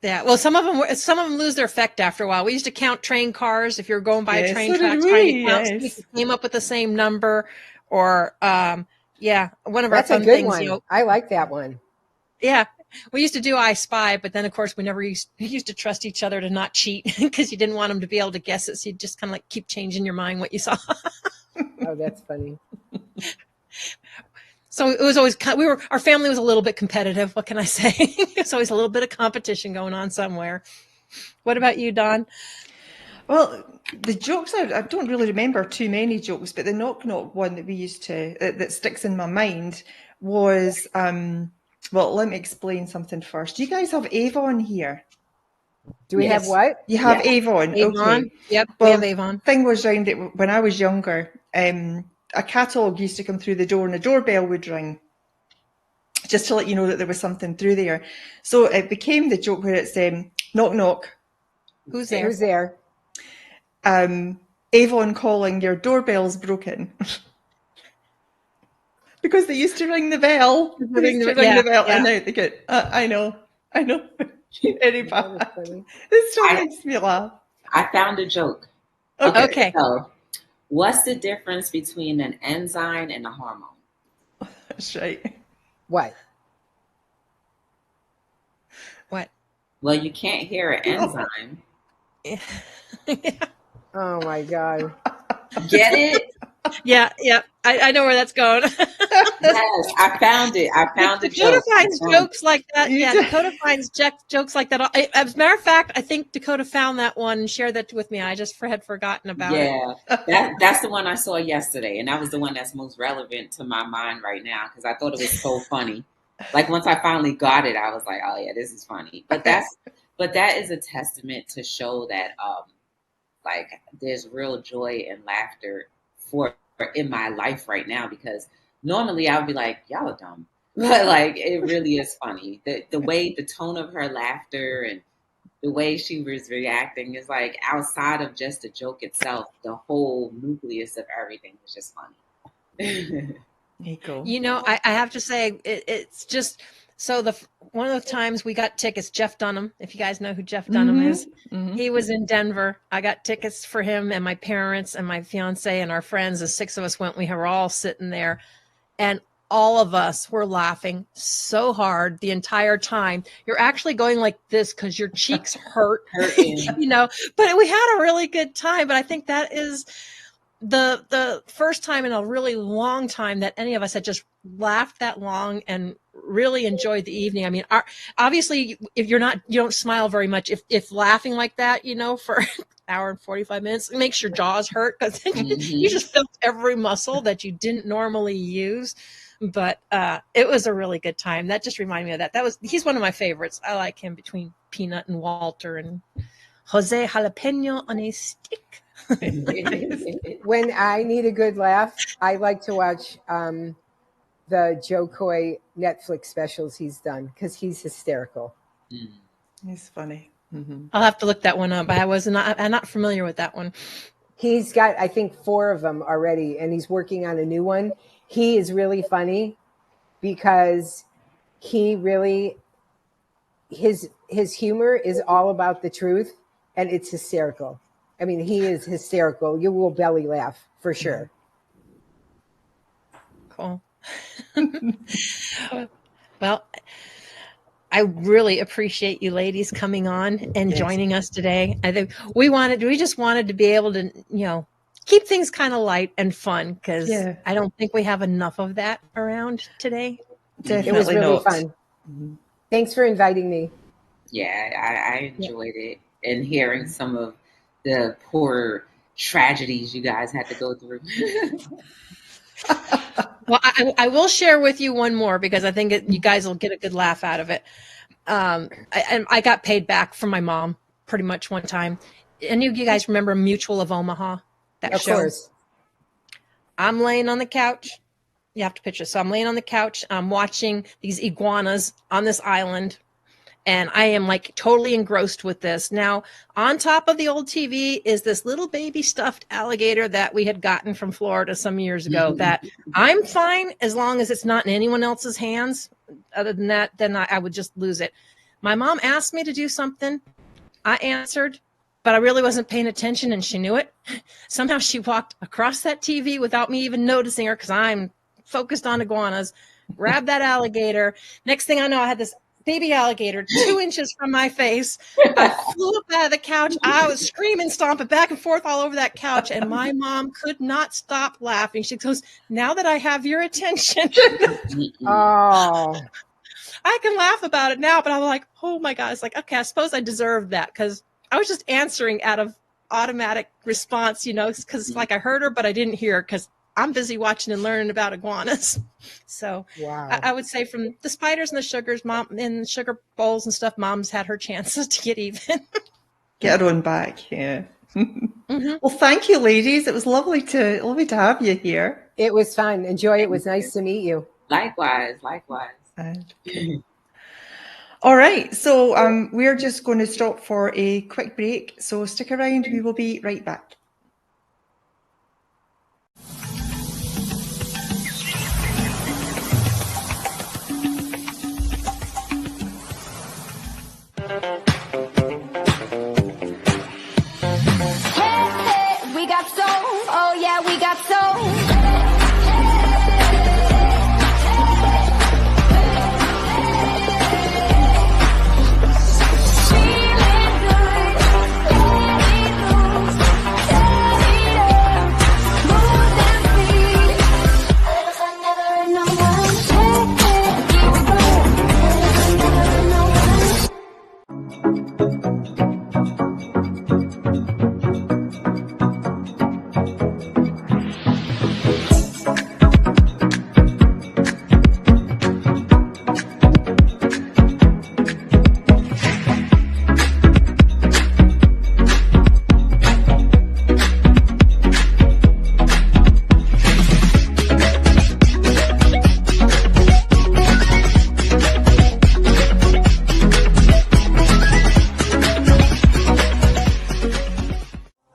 [SPEAKER 2] Yeah, well, some of them lose their effect after a while. We used to count train cars. If you're going by a train track, trying to count, so we came up with the same number. Or, one of our fun things.
[SPEAKER 3] One. I like that one.
[SPEAKER 2] Yeah. We used to do I Spy, but then of course we used to trust each other to not cheat because you didn't want them to be able to guess it. So you just kind of like keep changing your mind what you saw.
[SPEAKER 3] Oh, that's funny.
[SPEAKER 2] So it was always, our family was a little bit competitive. What can I say? It's always a little bit of competition going on somewhere. What about you, Dawn?
[SPEAKER 1] Well, the jokes, I don't really remember too many jokes, but the knock knock one that we used to, that sticks in my mind was, well, let me explain something first. Do you guys have Avon here?
[SPEAKER 3] Do we have what?
[SPEAKER 1] You have Avon. Okay.
[SPEAKER 2] Yep,
[SPEAKER 1] well,
[SPEAKER 2] we have Avon.
[SPEAKER 1] Thing was round it when I was younger. A catalogue used to come through the door and a doorbell would ring, just to let you know that there was something through there. So it became the joke where it's knock knock.
[SPEAKER 2] Who's there?
[SPEAKER 3] Who's there?
[SPEAKER 1] Avon calling, your doorbell's broken. Because they used to ring the bell. They used to ring the bell, and now they go, I know. Very bad. This still makes me laugh.
[SPEAKER 4] I found a joke.
[SPEAKER 2] Okay.
[SPEAKER 4] So, what's the difference between an enzyme and a hormone?
[SPEAKER 1] That's right.
[SPEAKER 3] What?
[SPEAKER 4] Well, you can't hear an enzyme.
[SPEAKER 3] Oh my God.
[SPEAKER 4] Get it?
[SPEAKER 2] Yeah. I know where that's going.
[SPEAKER 4] Yes, I found it. I found the
[SPEAKER 2] Dakota
[SPEAKER 4] joke.
[SPEAKER 2] finds jokes like that.
[SPEAKER 1] You
[SPEAKER 2] Yeah,
[SPEAKER 1] do.
[SPEAKER 2] Dakota finds jokes like that. As a matter of fact, I think Dakota found that one and shared that with me. I just had forgotten about it.
[SPEAKER 4] Yeah, that's the one I saw yesterday, and that was the one that's most relevant to my mind right now because I thought it was so funny. Like once I finally got it, I was like, "Oh yeah, this is funny." But that is a testament to show that like there's real joy and laughter for in my life right now because normally I would be like, y'all are dumb. But like it really is funny. The way the tone of her laughter and the way she was reacting is like outside of just the joke itself, the whole nucleus of everything was just funny.
[SPEAKER 1] There you go.
[SPEAKER 2] You know, I have to say it's just so one of the times we got tickets, Jeff Dunham, if you guys know who Jeff Dunham is, he was in Denver. I got tickets for him and my parents and my fiance and our friends. The 6 of us went. We were all sitting there, and all of us were laughing so hard the entire time. You're actually going like this because your cheeks hurt, you know. But we had a really good time. But I think that is the first time in a really long time that any of us had just laughed that long and really enjoyed the evening. I mean, obviously, if you don't smile very much. If laughing like that, you know, for an hour and 45 minutes, it makes your jaws hurt because you just felt every muscle that you didn't normally use. But it was a really good time. That just reminded me of that. He's one of my favorites. I like him between Peanut and Walter and Jose Jalapeno on a stick.
[SPEAKER 3] When I need a good laugh, I like to watch the Joe Coy Netflix specials he's done because he's hysterical.
[SPEAKER 1] He's funny.
[SPEAKER 2] I'll have to look that one up. I'm not familiar with that one.
[SPEAKER 3] He's got, I think, 4 of them already, and he's working on a new one. He is really funny because he really, his humor is all about the truth, and it's hysterical. I mean, he is hysterical. You will belly laugh for sure.
[SPEAKER 2] Cool. Well, I really appreciate you ladies coming on and joining us today. I think we just wanted to be able to, you know, keep things kind of light and fun because I don't think we have enough of that around today.
[SPEAKER 1] Definitely
[SPEAKER 3] it was really
[SPEAKER 1] not.
[SPEAKER 3] fun. Thanks for inviting me.
[SPEAKER 4] Yeah, I enjoyed it and hearing some of the poor tragedies you guys had to go through.
[SPEAKER 2] Well, I will share with you one more because I think you guys will get a good laugh out of it. I got paid back from my mom pretty much one time. Any of you guys remember Mutual of Omaha? That
[SPEAKER 3] Of
[SPEAKER 2] show?
[SPEAKER 3] course.
[SPEAKER 2] I'm laying on the couch. You have to picture. So I'm laying on the couch. I'm watching these iguanas on this island. And I am like totally engrossed with this. Now, on top of the old TV is this little baby stuffed alligator that we had gotten from Florida some years ago that I'm fine as long as it's not in anyone else's hands. Other than that, then I would just lose it. My mom asked me to do something. I answered, but I really wasn't paying attention and she knew it. Somehow she walked across that TV without me even noticing her because I'm focused on iguanas, grabbed that alligator. Next thing I know, I had this baby alligator 2 inches from my face. I flew up out of the couch. I was screaming, stomping back and forth all over that couch. And my mom could not stop laughing. She goes, now that I have your attention,
[SPEAKER 3] Oh,
[SPEAKER 2] I can laugh about it now. But I'm like, oh my God. It's like, okay, I suppose I deserved that because I was just answering out of automatic response, you know, because like I heard her, but I didn't hear her because I'm busy watching and learning about iguanas. So
[SPEAKER 3] wow.
[SPEAKER 2] I would say from the spiders and the sugars, mom and sugar bowls and stuff, mom's had her chances to get even.
[SPEAKER 1] Get her own back, yeah. Well, thank you, ladies. It was lovely to have you here.
[SPEAKER 3] It was fun. Enjoy. It was nice to meet you.
[SPEAKER 4] Likewise.
[SPEAKER 1] All right, so we're just going to stop for a quick break. So stick around. We will be right back.
[SPEAKER 5] We got soul, oh yeah, we got soul. Feeling good, move them feet.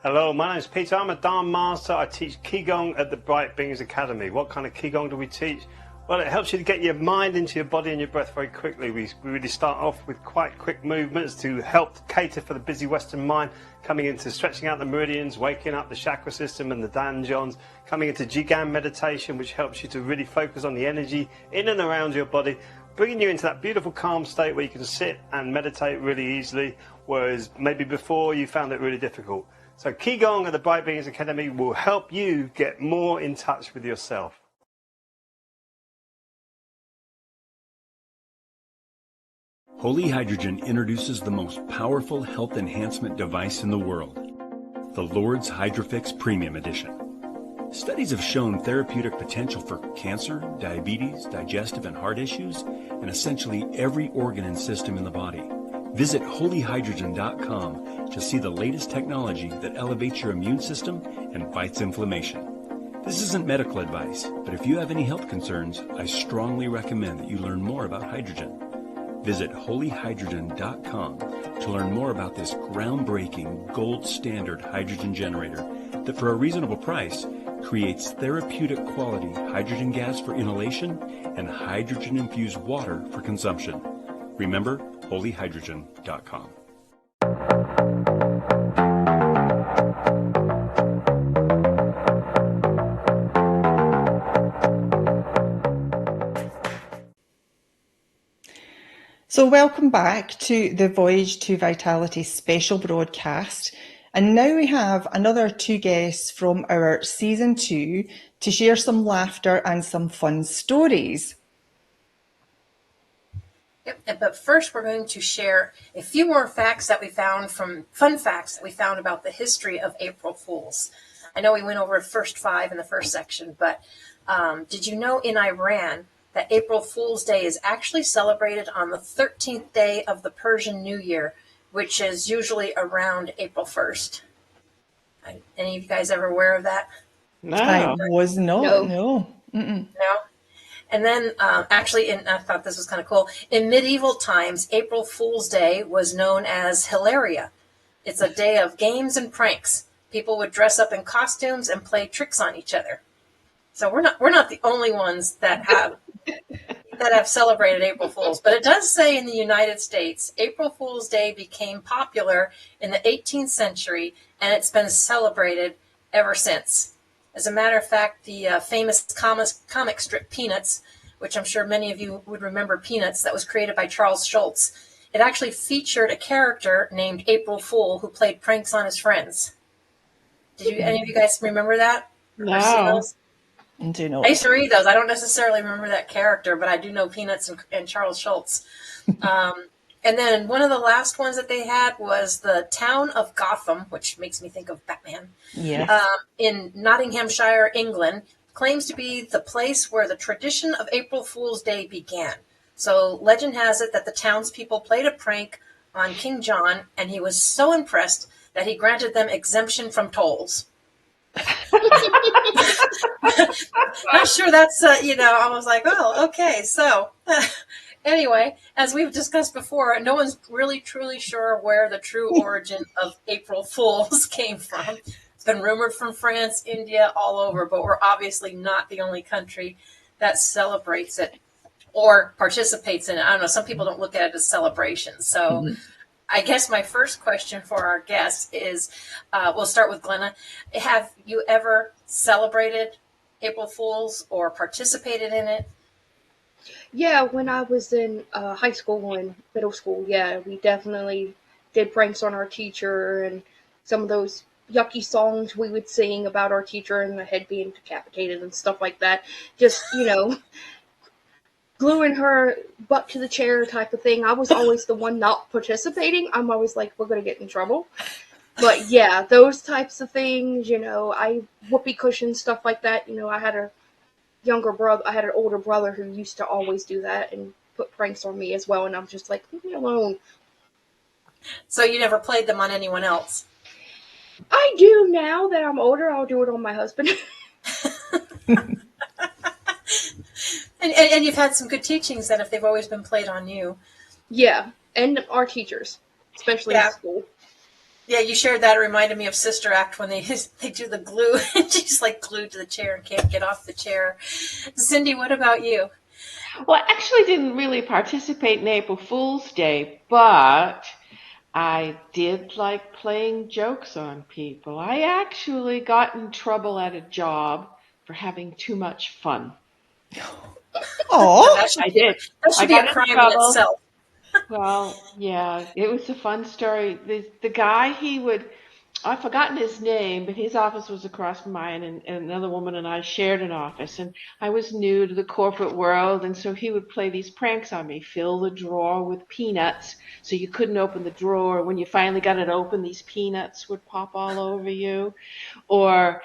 [SPEAKER 6] Hello, my name is Peter. I'm a Dawn Master. I teach Qigong at the Bright Beings Academy. What kind of Qigong do we teach? Well, it helps you to get your mind into your body and your breath very quickly. We really start off with quite quick movements to help cater for the busy Western mind, coming into stretching out the meridians, waking up the chakra system and the danjons, coming into Jigan meditation, which helps you to really focus on the energy in and around your body, bringing you into that beautiful calm state where you can sit and meditate really easily, whereas maybe before you found it really difficult. So Qigong at the Bright Beings Academy will help you get more in touch with yourself.
[SPEAKER 7] Holy Hydrogen introduces the most powerful health enhancement device in the world, the Lord's Hydrofix Premium Edition. Studies have shown therapeutic potential for cancer, diabetes, digestive and heart issues, and essentially every organ and system in the body. Visit holyhydrogen.com to see the latest technology that elevates your immune system and fights inflammation. This isn't medical advice, but if you have any health concerns, I strongly recommend that you learn more about hydrogen. Visit holyhydrogen.com to learn more about this groundbreaking gold standard hydrogen generator that for a reasonable price creates therapeutic quality hydrogen gas for inhalation and hydrogen infused water for consumption. Remember, holyhydrogen.com.
[SPEAKER 1] So welcome back to the Voyage to Vitality special broadcast. And now we have another two guests from our season 2 to share some laughter and some fun stories.
[SPEAKER 2] Yep, but first we're going to share a few more facts that we found fun facts that we found about the history of April Fools. I know we went over the first 5 in the first section, but did you know in Iran that April Fool's Day is actually celebrated on the 13th day of the Persian New Year, which is usually around April 1st. Any of you guys ever aware of that?
[SPEAKER 8] No.
[SPEAKER 1] I was not, no.
[SPEAKER 2] No? And then actually, I thought this was kind of cool. In medieval times, April Fool's Day was known as Hilaria. It's a day of games and pranks. People would dress up in costumes and play tricks on each other. So we're not the only ones that have celebrated April Fools, but it does say in the United States, April Fool's Day became popular in the 18th century, and it's been celebrated ever since. As a matter of fact, the famous comic strip Peanuts, which I'm sure many of you would remember Peanuts, that was created by Charles Schulz, it actually featured a character named April Fool who played pranks on his friends. Did any of you guys remember that? Or see
[SPEAKER 8] No.
[SPEAKER 2] those?
[SPEAKER 1] Do not.
[SPEAKER 2] I used to read those. I don't necessarily remember that character, but I do know Peanuts and Charles Schulz. And then one of the last ones that they had was the town of Gotham, which makes me think of Batman,
[SPEAKER 1] Yes.
[SPEAKER 2] in Nottinghamshire, England, claims to be the place where the tradition of April Fool's Day began. So legend has it that the townspeople played a prank on King John, and he was so impressed that he granted them exemption from tolls. Not sure that's, I was like, oh, okay. So anyway, as we've discussed before, no one's really truly sure where the true origin of April Fools came from. It's been rumored from France, India, all over, but we're obviously not the only country that celebrates it or participates in it. I don't know. Some people don't look at it as celebrations. So I guess my first question for our guests is, we'll start with Glenna. Have you ever celebrated April Fools or participated in it?
[SPEAKER 9] Yeah, when I was in high school and middle school, yeah, we definitely did pranks on our teacher and some of those yucky songs we would sing about our teacher and the head being decapitated and stuff like that. Just, gluing her butt to the chair type of thing. I was always the one not participating. I'm always like, we're going to get in trouble. But yeah, those types of things, I whoopee cushions, stuff like that. I had an older brother who used to always do that and put pranks on me as well. And I'm just like, leave me alone.
[SPEAKER 2] So you never played them on anyone else?
[SPEAKER 9] I do now that I'm older. I'll do it on my husband.
[SPEAKER 2] And you've had some good teachings then if they've always been played on you.
[SPEAKER 9] Yeah, and our teachers, especially in school.
[SPEAKER 2] Yeah, you shared that. It reminded me of Sister Act when they do the glue and she's like glued to the chair and can't get off the chair. Cindy, what about you?
[SPEAKER 8] Well, I actually didn't really participate in April Fool's Day, but I did like playing jokes on people. I actually got in trouble at a job for having too much fun.
[SPEAKER 1] Oh,
[SPEAKER 8] I did.
[SPEAKER 2] That
[SPEAKER 8] I
[SPEAKER 2] should be
[SPEAKER 8] got
[SPEAKER 2] a
[SPEAKER 8] in
[SPEAKER 2] crime in
[SPEAKER 8] trouble.
[SPEAKER 2] itself.
[SPEAKER 8] Well, yeah, it was a fun story. The guy, I've forgotten his name, but his office was across from mine, and another woman and I shared an office. And I was new to the corporate world, and so he would play these pranks on me, fill the drawer with peanuts so you couldn't open the drawer. When you finally got it open, these peanuts would pop all over you. Or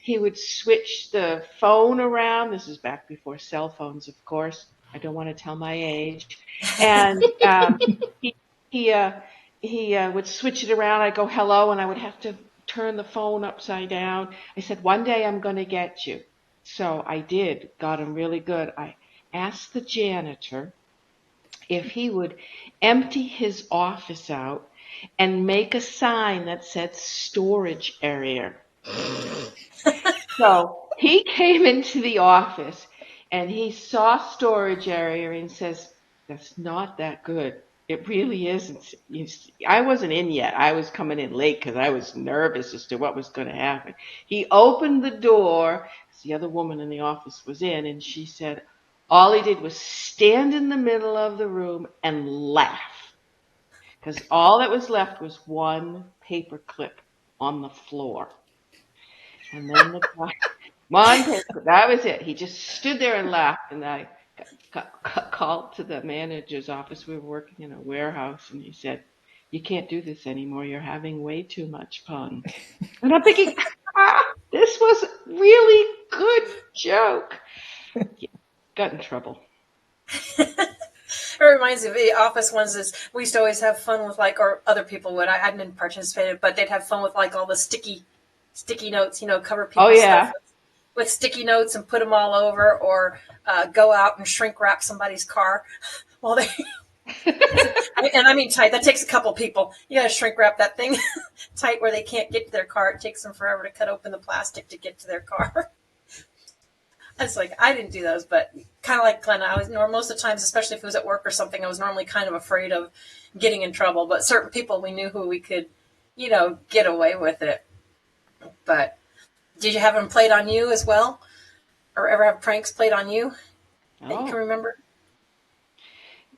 [SPEAKER 8] he would switch the phone around. This is back before cell phones, of course. I don't want to tell my age. And he he uh, he would switch it around. I'd go hello, and I would have to turn the phone upside down. I said, one day I'm going to get you. So I did. Got him really good. I asked the janitor if he would empty his office out and make a sign that said storage area. So he came into the office and he saw storage area and says, that's not that good. It really isn't. I wasn't in yet. I was coming in late because I was nervous as to what was going to happen. He opened the door. The other woman in the office was in, and she said, all he did was stand in the middle of the room and laugh, because all that was left was one paper clip on the floor. And then the guy, one paper, that was it. He just stood there and laughed. And I got called to the manager's office. We were working in a warehouse, and he said, you can't do this anymore. You're having way too much fun. And I'm thinking, this was a really good joke. Yeah, got in trouble.
[SPEAKER 2] It reminds me of the office ones. Is we used to always have fun with or other people would. I hadn't participated, but they'd have fun with all the sticky notes. Cover people's stuff with sticky notes and put them all over, or go out and shrink wrap somebody's car while they. And I mean tight. That takes a couple people. You got to shrink wrap that thing tight where they can't get to their car. It takes them forever to cut open the plastic to get to their car. It's I didn't do those, but kind of like Glenna, I was most of the times, especially if it was at work or something, I was normally kind of afraid of getting in trouble. But certain people, we knew who we could, get away with it. But did you have them played on you as well, or ever have pranks played on you that you can remember?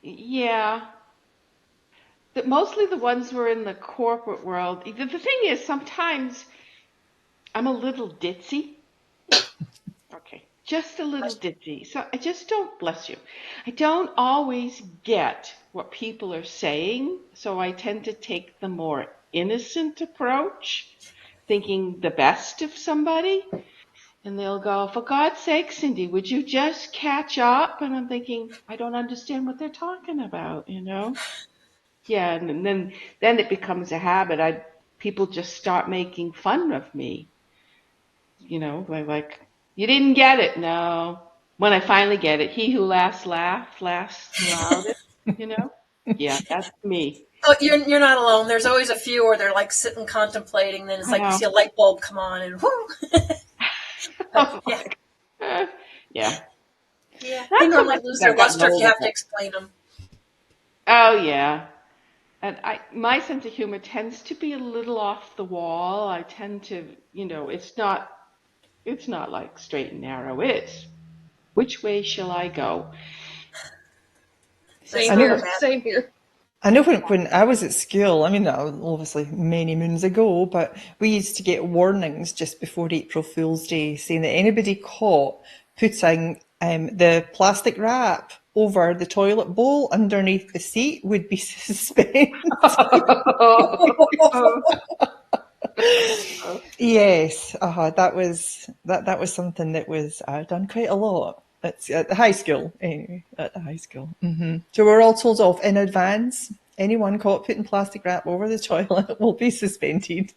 [SPEAKER 8] Yeah. Mostly the ones were in the corporate world. The thing is, sometimes I'm a little ditzy. Okay. Just a little ditzy. So I just don't, bless you, I don't always get what people are saying. So I tend to take the more innocent approach, thinking the best of somebody. And they'll go, for God's sake, Cindy, would you just catch up? And I'm thinking, I don't understand what they're talking about, Yeah, and then it becomes a habit. People just start making fun of me. Like, you didn't get it. No. When I finally get it, he who laughs loudest, Yeah, that's me.
[SPEAKER 2] Oh, you're not alone. There's always a few where they're sitting contemplating, then it's you see a light bulb come on and whoo.
[SPEAKER 8] Yeah. Yeah.
[SPEAKER 2] They normally lose their luster if you have to explain them.
[SPEAKER 8] Oh, yeah. And my sense of humor tends to be a little off the wall. I tend to, it's not like straight and narrow. It's which way shall I go?
[SPEAKER 9] Same here.
[SPEAKER 1] I know when I was at school, I mean, obviously many moons ago, but we used to get warnings just before April Fool's Day saying that anybody caught putting the plastic wrap over the toilet bowl underneath the seat would be suspended. Yes, that was something that was done quite a lot. It's at the high school, anyway. At the high school, So we're all told off in advance. Anyone caught putting plastic wrap over the toilet will be suspended.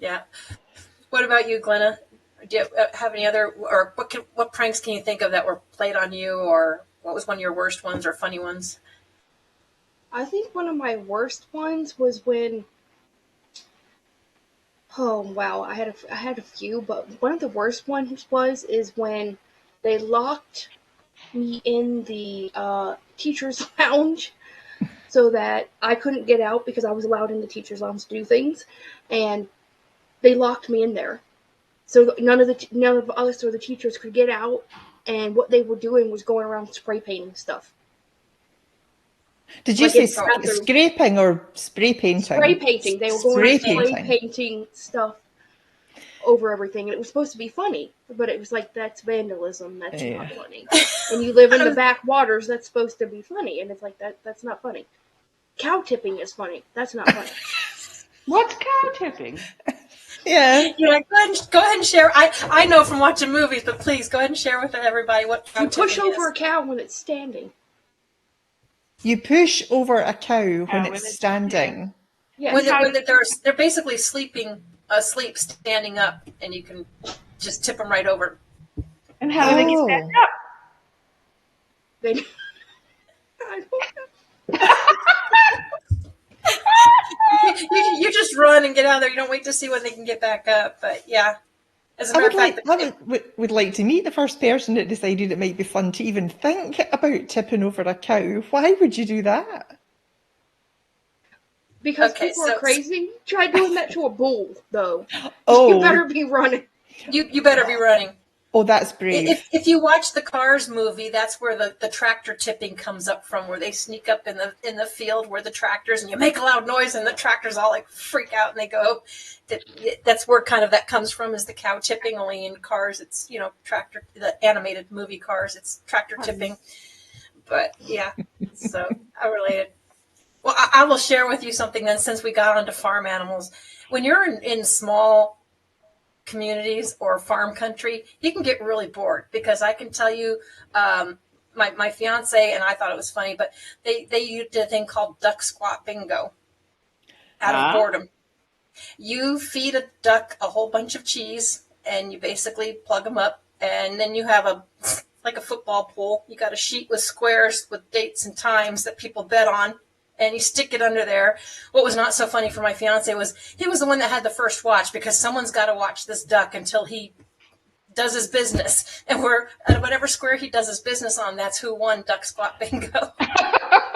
[SPEAKER 2] Yeah. What about you, Glenna? Do you have any other, or what pranks can you think of that were played on you, or what was one of your worst ones or funny ones?
[SPEAKER 9] I think one of my worst ones was when, oh wow, I had a few, but one of the worst ones is when they locked me in the teacher's lounge so that I couldn't get out because I was allowed in the teacher's lounge to do things, and they locked me in there. So none of us or the teachers could get out, and what they were doing was going around spray painting stuff.
[SPEAKER 1] Did you
[SPEAKER 9] Like
[SPEAKER 1] say
[SPEAKER 9] in the bathroom.
[SPEAKER 1] scraping or spray painting?
[SPEAKER 9] Spray painting. They were going
[SPEAKER 1] Spray
[SPEAKER 9] around spray
[SPEAKER 1] painting.
[SPEAKER 9] painting stuff over everything, and it was supposed to be funny, but it was like, that's vandalism. That's
[SPEAKER 1] Yeah.
[SPEAKER 9] not funny. And you live in the backwaters. That's supposed to be funny, and it's like that's not funny. Cow tipping is funny. That's not funny.
[SPEAKER 8] What's cow tipping?
[SPEAKER 1] Yeah.
[SPEAKER 2] Yeah, go ahead and share. I know from watching movies, but please go ahead and share with everybody what cow
[SPEAKER 9] You push
[SPEAKER 2] tipping
[SPEAKER 9] over
[SPEAKER 2] is.
[SPEAKER 9] a cow when it's standing.
[SPEAKER 1] You push over a cow when
[SPEAKER 8] when
[SPEAKER 1] it's
[SPEAKER 8] it's
[SPEAKER 1] standing.
[SPEAKER 9] Yes.
[SPEAKER 2] When they're basically sleeping asleep, standing up, and you can just tip them right over.
[SPEAKER 8] And how do they get back
[SPEAKER 1] Oh.
[SPEAKER 8] up?
[SPEAKER 9] They, I don't know.
[SPEAKER 2] You just run and get out of there. You don't wait to see when they can get back up. But yeah, as a matter of fact,
[SPEAKER 1] I would like to meet the first person that decided it might be fun to even think about tipping over a cow. Why would you do that?
[SPEAKER 9] Because
[SPEAKER 2] Okay,
[SPEAKER 9] people
[SPEAKER 2] so-
[SPEAKER 9] are crazy. Try doing that to a bull, though.
[SPEAKER 1] Oh.
[SPEAKER 9] You better be running.
[SPEAKER 2] you better be running.
[SPEAKER 1] Oh, that's brave.
[SPEAKER 2] If you watch the Cars movie, that's where the tractor tipping comes up from, where they sneak up in the field where the tractors, and you make a loud noise and the tractors all like freak out and they go. That's where kind of that comes from, is the cow tipping. Only in Cars, it's tractor, the animated movie Cars, it's tractor tipping. But yeah, so I related. Well, I will share with you something then, since we got onto farm animals. When you're in small communities or farm country, you can get really bored, because I can tell you, my fiance and I thought it was funny, but they did a thing called duck squat bingo out of boredom. You feed a duck a whole bunch of cheese, and you basically plug them up, and then you have like a football pool. You got a sheet with squares with dates and times that people bet on, and you stick it under there. What was not so funny for my fiance was he was the one that had the first watch, because someone's got to watch this duck until he does his business. And we're at whatever square he does his business on, that's who won duck squat bingo.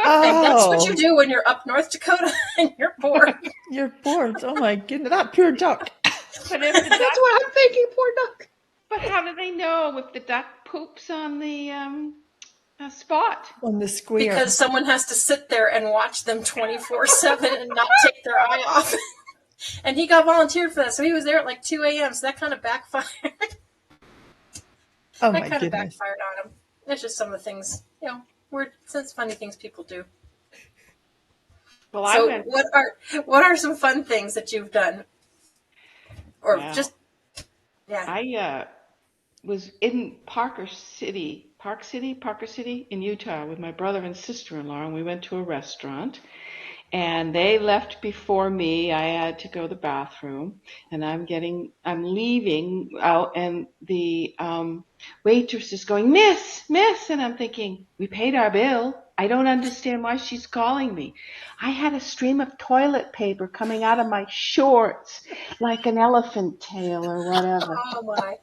[SPEAKER 2] And that's what you do when you're up North Dakota and you're bored.
[SPEAKER 1] You're bored. Oh my goodness, that poor duck.
[SPEAKER 8] But if the duck,
[SPEAKER 9] That's what I'm thinking, poor duck.
[SPEAKER 8] but how do they know if the duck poops on the spot?
[SPEAKER 1] On the square.
[SPEAKER 2] Because someone has to sit there and watch them 24/7 and not take their eye off. And he got volunteered for that, so he was there at like 2 a.m. So that kind of backfired.
[SPEAKER 1] Oh
[SPEAKER 2] That
[SPEAKER 1] my
[SPEAKER 2] kind of
[SPEAKER 1] goodness.
[SPEAKER 2] backfired on him. It's just some of the things, weird, it's funny things people do.
[SPEAKER 8] Well,
[SPEAKER 2] So what are some fun things that you've done? Or just, yeah.
[SPEAKER 8] I was in Parker City in Utah with my brother and sister-in-law, and we went to a restaurant. And they left before me. I had to go to the bathroom, and I'm leaving out, and the waitress is going, Miss, and I'm thinking, we paid our bill. I don't understand why she's calling me. I had a stream of toilet paper coming out of my shorts like an elephant tail or whatever.
[SPEAKER 2] Oh my.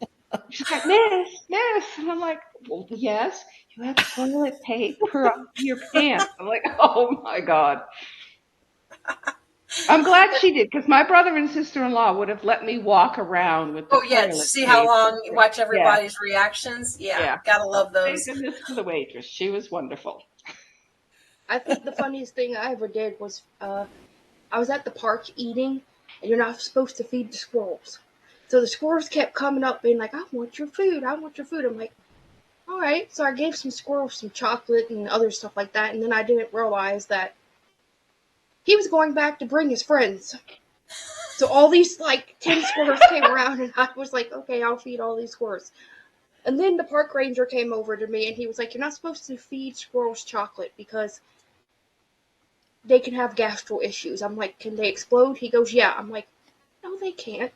[SPEAKER 8] She's like, Miss, and I'm like, well, yes, you have toilet paper on your pants. I'm like, oh my God. I'm glad she did, because my brother and sister-in-law would have let me walk around with the toilet
[SPEAKER 2] see how
[SPEAKER 8] paper.
[SPEAKER 2] long, watch everybody's reactions. Yeah, gotta love those.
[SPEAKER 8] Thank goodness for the waitress. She was wonderful.
[SPEAKER 9] I think the funniest thing I ever did was I was at the park eating, and you're not supposed to feed the squirrels. So the squirrels kept coming up being like, I want your food. I'm like, all right. So I gave some squirrels some chocolate and other stuff like that, and then I didn't realize that he was going back to bring his friends. So all these, 10 squirrels came around, and I was like, okay, I'll feed all these squirrels. And then the park ranger came over to me, and he was like, you're not supposed to feed squirrels chocolate because they can have gastro issues. I'm like, can they explode? He goes, yeah. I'm like, no, they can't.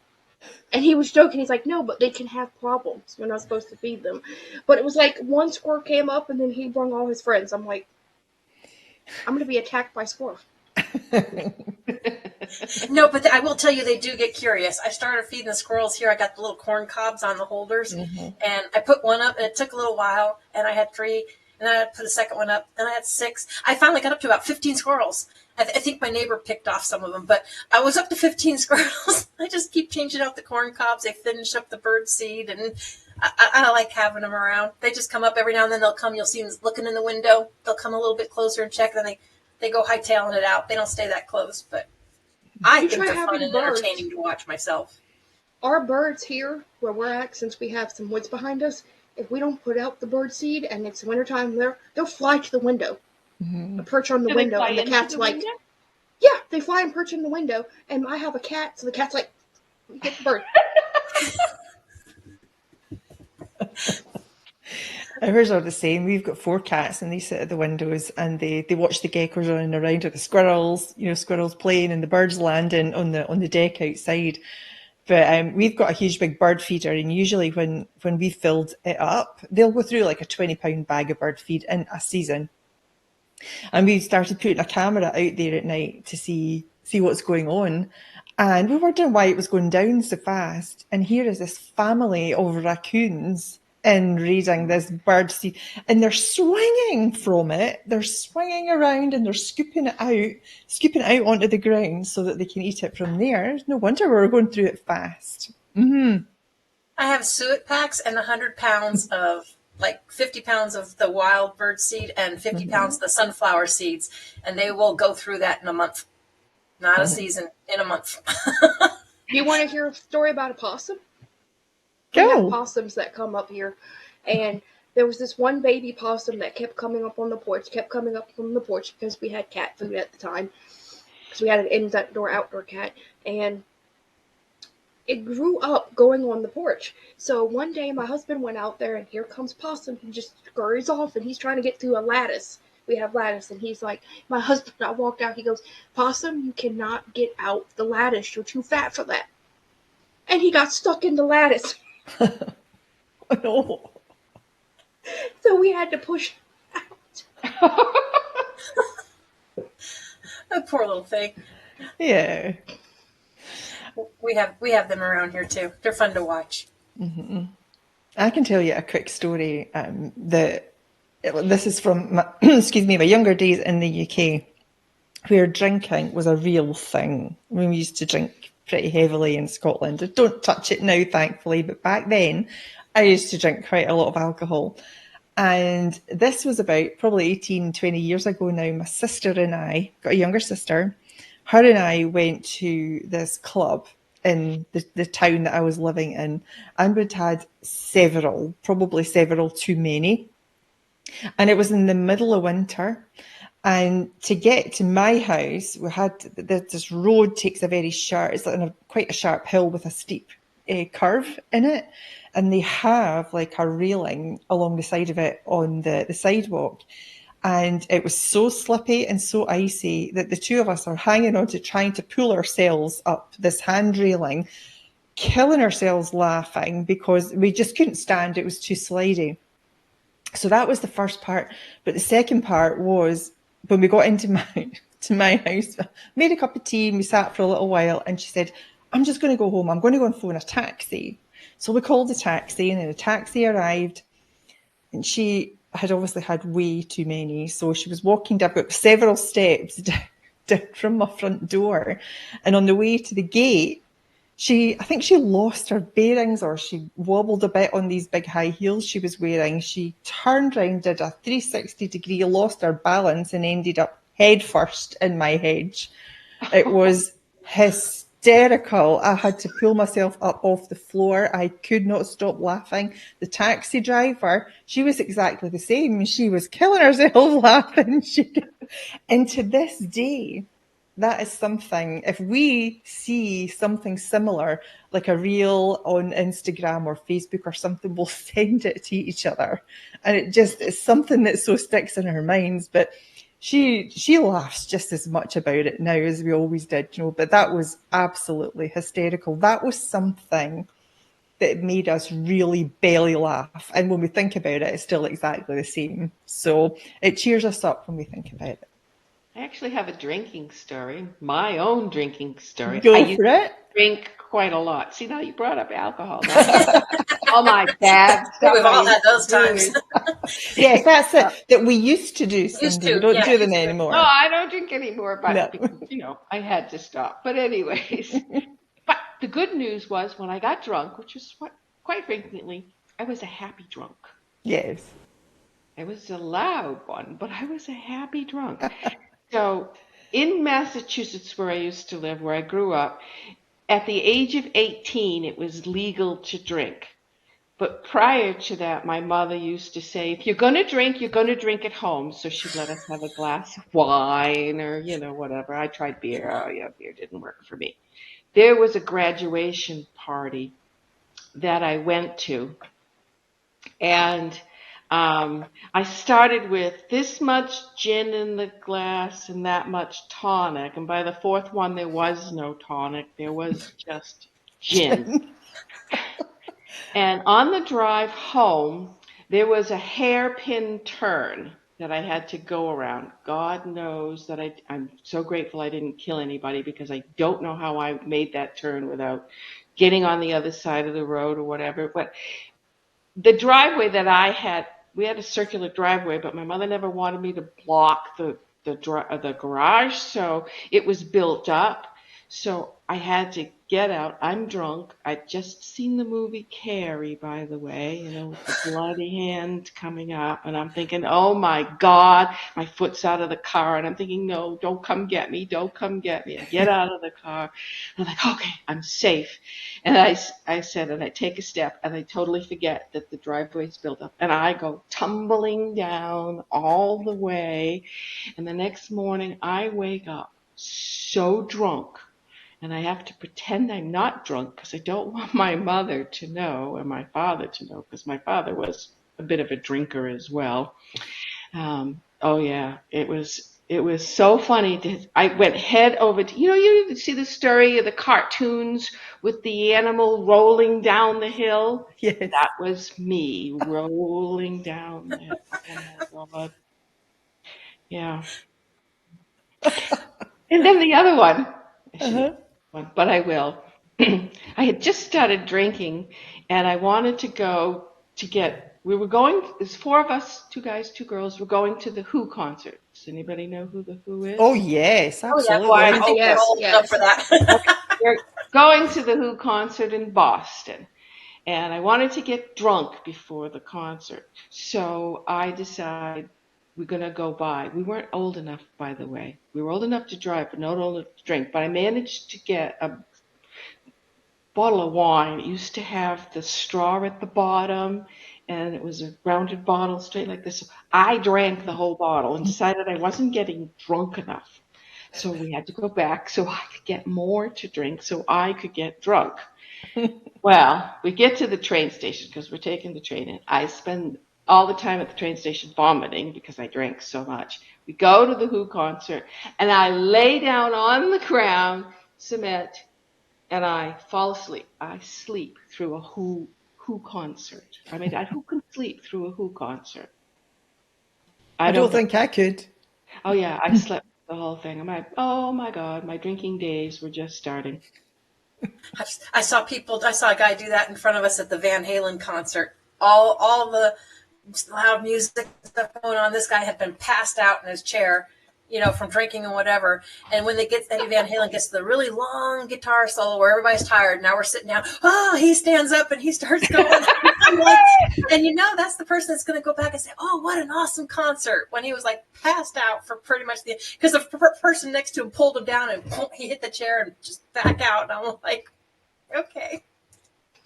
[SPEAKER 9] And he was joking. He's like, no, but they can have problems. You're not supposed to feed them. But it was like one squirrel came up, and then he brought all his friends. I'm like, I'm going to be attacked by squirrels.
[SPEAKER 2] No, but I will tell you, they do get curious. I started feeding the squirrels here. I got the little corn cobs on the holders, and I put one up, and it took a little while, and I had 3, and then I put the second one up, then I had 6. I finally got up to about 15 squirrels. I think my neighbor picked off some of them, but I was up to 15 squirrels. I just keep changing out the corn cobs. They finish up the bird seed, and I like having them around. They just come up every now and then. They'll come. You'll see them looking in the window. They'll come a little bit closer and check, then they go hightailing it out. They don't stay that close, but I think they're fun and entertaining to watch myself.
[SPEAKER 9] Our birds here, where we're at, since we have some woods behind us, if we don't put out the bird seed and it's wintertime, they'll fly to the window, perch on the window, and the cat's like, yeah, they fly and perch in the window, and I have a cat, so the cat's like, get the bird.
[SPEAKER 1] Ours are the same. We've got 4 cats, and they sit at the windows and they watch the geckos running around, or the squirrels, squirrels playing, and the birds landing on the deck outside. But we've got a huge big bird feeder, and usually when we filled it up, they'll go through like a 20-pound bag of bird feed in a season. And we started putting a camera out there at night to see what's going on. And we were wondering why it was going down so fast. And here is this family of raccoons in raiding this bird seed, and they're swinging from it. They're swinging around, and they're scooping it out onto the ground so that they can eat it from there. No wonder we were going through it fast. I
[SPEAKER 2] have suet packs and 100 pounds of, like 50 pounds of the wild bird seed and 50 pounds of the sunflower seeds, and they will go through that in a month. Not a season, in a month.
[SPEAKER 9] You want to hear a story about a possum?
[SPEAKER 1] Go.
[SPEAKER 9] We have possums that come up here, and there was this one baby possum that kept coming up on the porch, because we had cat food at the time, because we had an indoor outdoor cat, and it grew up going on the porch. So one day my husband went out there, and here comes possum. He just scurries off, and he's trying to get through a lattice. We have lattice, and he's like, my husband, I walked out, he goes, Possum, you cannot get out the lattice. You're too fat for that. And he got stuck in the lattice.
[SPEAKER 1] Oh, no.
[SPEAKER 9] So we had to push him out.
[SPEAKER 2] That poor little thing.
[SPEAKER 1] Yeah.
[SPEAKER 2] We have them around here too. They're fun to watch.
[SPEAKER 1] I can tell you a quick story that this is from my younger days in the UK, where drinking was a real thing. We used to drink pretty heavily in Scotland. I don't touch it now, thankfully, but back then I used to drink quite a lot of alcohol. And this was about probably 18, 20 years ago now. My sister and I, got a younger sister, her and I went to this club in the town that I was living in, and we'd had probably several too many. And it was in the middle of winter. And to get to my house, we had this road takes a very sharp, it's like quite a sharp hill with a steep curve in it. And they have like a railing along the side of it on the sidewalk. And it was so slippy and so icy that the two of us are hanging on to trying to pull ourselves up this hand railing, killing ourselves laughing because we just couldn't stand it. It was too slidey. So that was the first part. But the second part was when we got into my house, made a cup of tea and we sat for a little while, and she said, I'm just going to go home. I'm going to go and phone a taxi. So we called a taxi, and then the taxi arrived, and she had obviously had way too many. So she was walking down several steps down from my front door. And on the way to the gate, I think she lost her bearings, or she wobbled a bit on these big high heels she was wearing. She turned around, did a 360 degree, lost her balance, and ended up head first in my hedge. It was hysterical. I had to pull myself up off the floor. I could not stop laughing. The taxi driver, she was exactly the same. She was killing herself laughing. And to this day, that is something, if we see something similar, like a reel on Instagram or Facebook or something, we'll send it to each other. And it's something that so sticks in our minds. But she laughs just as much about it now as we always did, but that was absolutely hysterical. That was something that made us really belly laugh. And when we think about it, it's still exactly the same. So it cheers us up when we think about it.
[SPEAKER 8] I actually have a drinking story, my own drinking story. I
[SPEAKER 1] Go
[SPEAKER 8] used
[SPEAKER 1] for it.
[SPEAKER 8] to drink quite a lot. See, now you brought up alcohol. All my bad stuff.
[SPEAKER 10] We've all
[SPEAKER 8] I
[SPEAKER 10] had those
[SPEAKER 8] used to do
[SPEAKER 10] times.
[SPEAKER 1] Yes, that's it. That we used to do,
[SPEAKER 10] Used
[SPEAKER 1] Cindy.
[SPEAKER 10] to,
[SPEAKER 1] We don't
[SPEAKER 10] yeah,
[SPEAKER 1] do them
[SPEAKER 10] used to.
[SPEAKER 1] anymore.
[SPEAKER 8] No, I don't drink anymore, but
[SPEAKER 1] No.
[SPEAKER 8] because, I had to stop. But anyways, but the good news was when I got drunk, which is quite frequently, I was a happy drunk.
[SPEAKER 1] Yes.
[SPEAKER 8] I was a loud one, but I was a happy drunk. So in Massachusetts, where I used to live, where I grew up, at the age of 18, it was legal to drink. But prior to that, my mother used to say, if you're going to drink, you're going to drink at home. So she'd let us have a glass of wine or, whatever. I tried beer. Oh, yeah, beer didn't work for me. There was a graduation party that I went to. And I started with this much gin in the glass and that much tonic. And by the fourth one, there was no tonic. There was just gin. And on the drive home, there was a hairpin turn that I had to go around. God knows that I'm so grateful I didn't kill anybody, because I don't know how I made that turn without getting on the other side of the road or whatever. But the driveway that I had, we had a circular driveway, but my mother never wanted me to block the garage, so it was built up. So I had to get out. I'm drunk. I'd just seen the movie Carrie, by the way, with the bloody hand coming up. And I'm thinking, oh my God, my foot's out of the car. And I'm thinking, no, don't come get me. Don't come get me. I get out of the car. I'm like, okay, I'm safe. And I said, and I take a step and I totally forget that the driveway's built up. And I go tumbling down all the way. And the next morning I wake up so drunk. And I have to pretend I'm not drunk because I don't want my mother to know, or my father to know, because my father was a bit of a drinker as well. Oh yeah, it was so funny. I went head over to, you see the story of the cartoons with the animal rolling down the hill?
[SPEAKER 1] Yes.
[SPEAKER 8] That was me rolling down the hill. Oh my God. Yeah. And then the other one. But I will. I had just started drinking, and I wanted to go there's four of us, two guys, two girls, we're going to the Who concert. Does anybody know who the Who is?
[SPEAKER 1] Oh, yes, absolutely.
[SPEAKER 10] Oh, yeah. I think
[SPEAKER 9] Yes,
[SPEAKER 10] we're old enough for that.
[SPEAKER 8] Okay. We're going to the Who concert in Boston. And I wanted to get drunk before the concert. So I decided we're going to go by. We weren't old enough, by the way. We were old enough to drive, but not old enough to drink. But I managed to get a bottle of wine. It used to have the straw at the bottom, and it was a rounded bottle straight like this. So I drank the whole bottle and decided I wasn't getting drunk enough. So we had to go back so I could get more to drink so I could get drunk. Well, we get to the train station because we're taking the train in. I spend all the time at the train station vomiting because I drank so much. We go to the Who concert, and I lay down on the ground, cement, and I fall asleep. I sleep through a Who concert. I mean, who can sleep through a Who concert?
[SPEAKER 1] I don't think I could.
[SPEAKER 8] Oh, yeah, I slept the whole thing. I'm like, oh, my God, my drinking days were just starting.
[SPEAKER 10] I saw a guy do that in front of us at the Van Halen concert. All the loud music stuff going on. This guy had been passed out in his chair, from drinking and whatever. And when Eddie Van Halen gets to the really long guitar solo where everybody's tired, now we're sitting down. Oh, he stands up and he starts going. And that's the person that's going to go back and say, oh, what an awesome concert, when he was like passed out for pretty much because the person next to him pulled him down and he hit the chair and just back out. And I'm like, okay.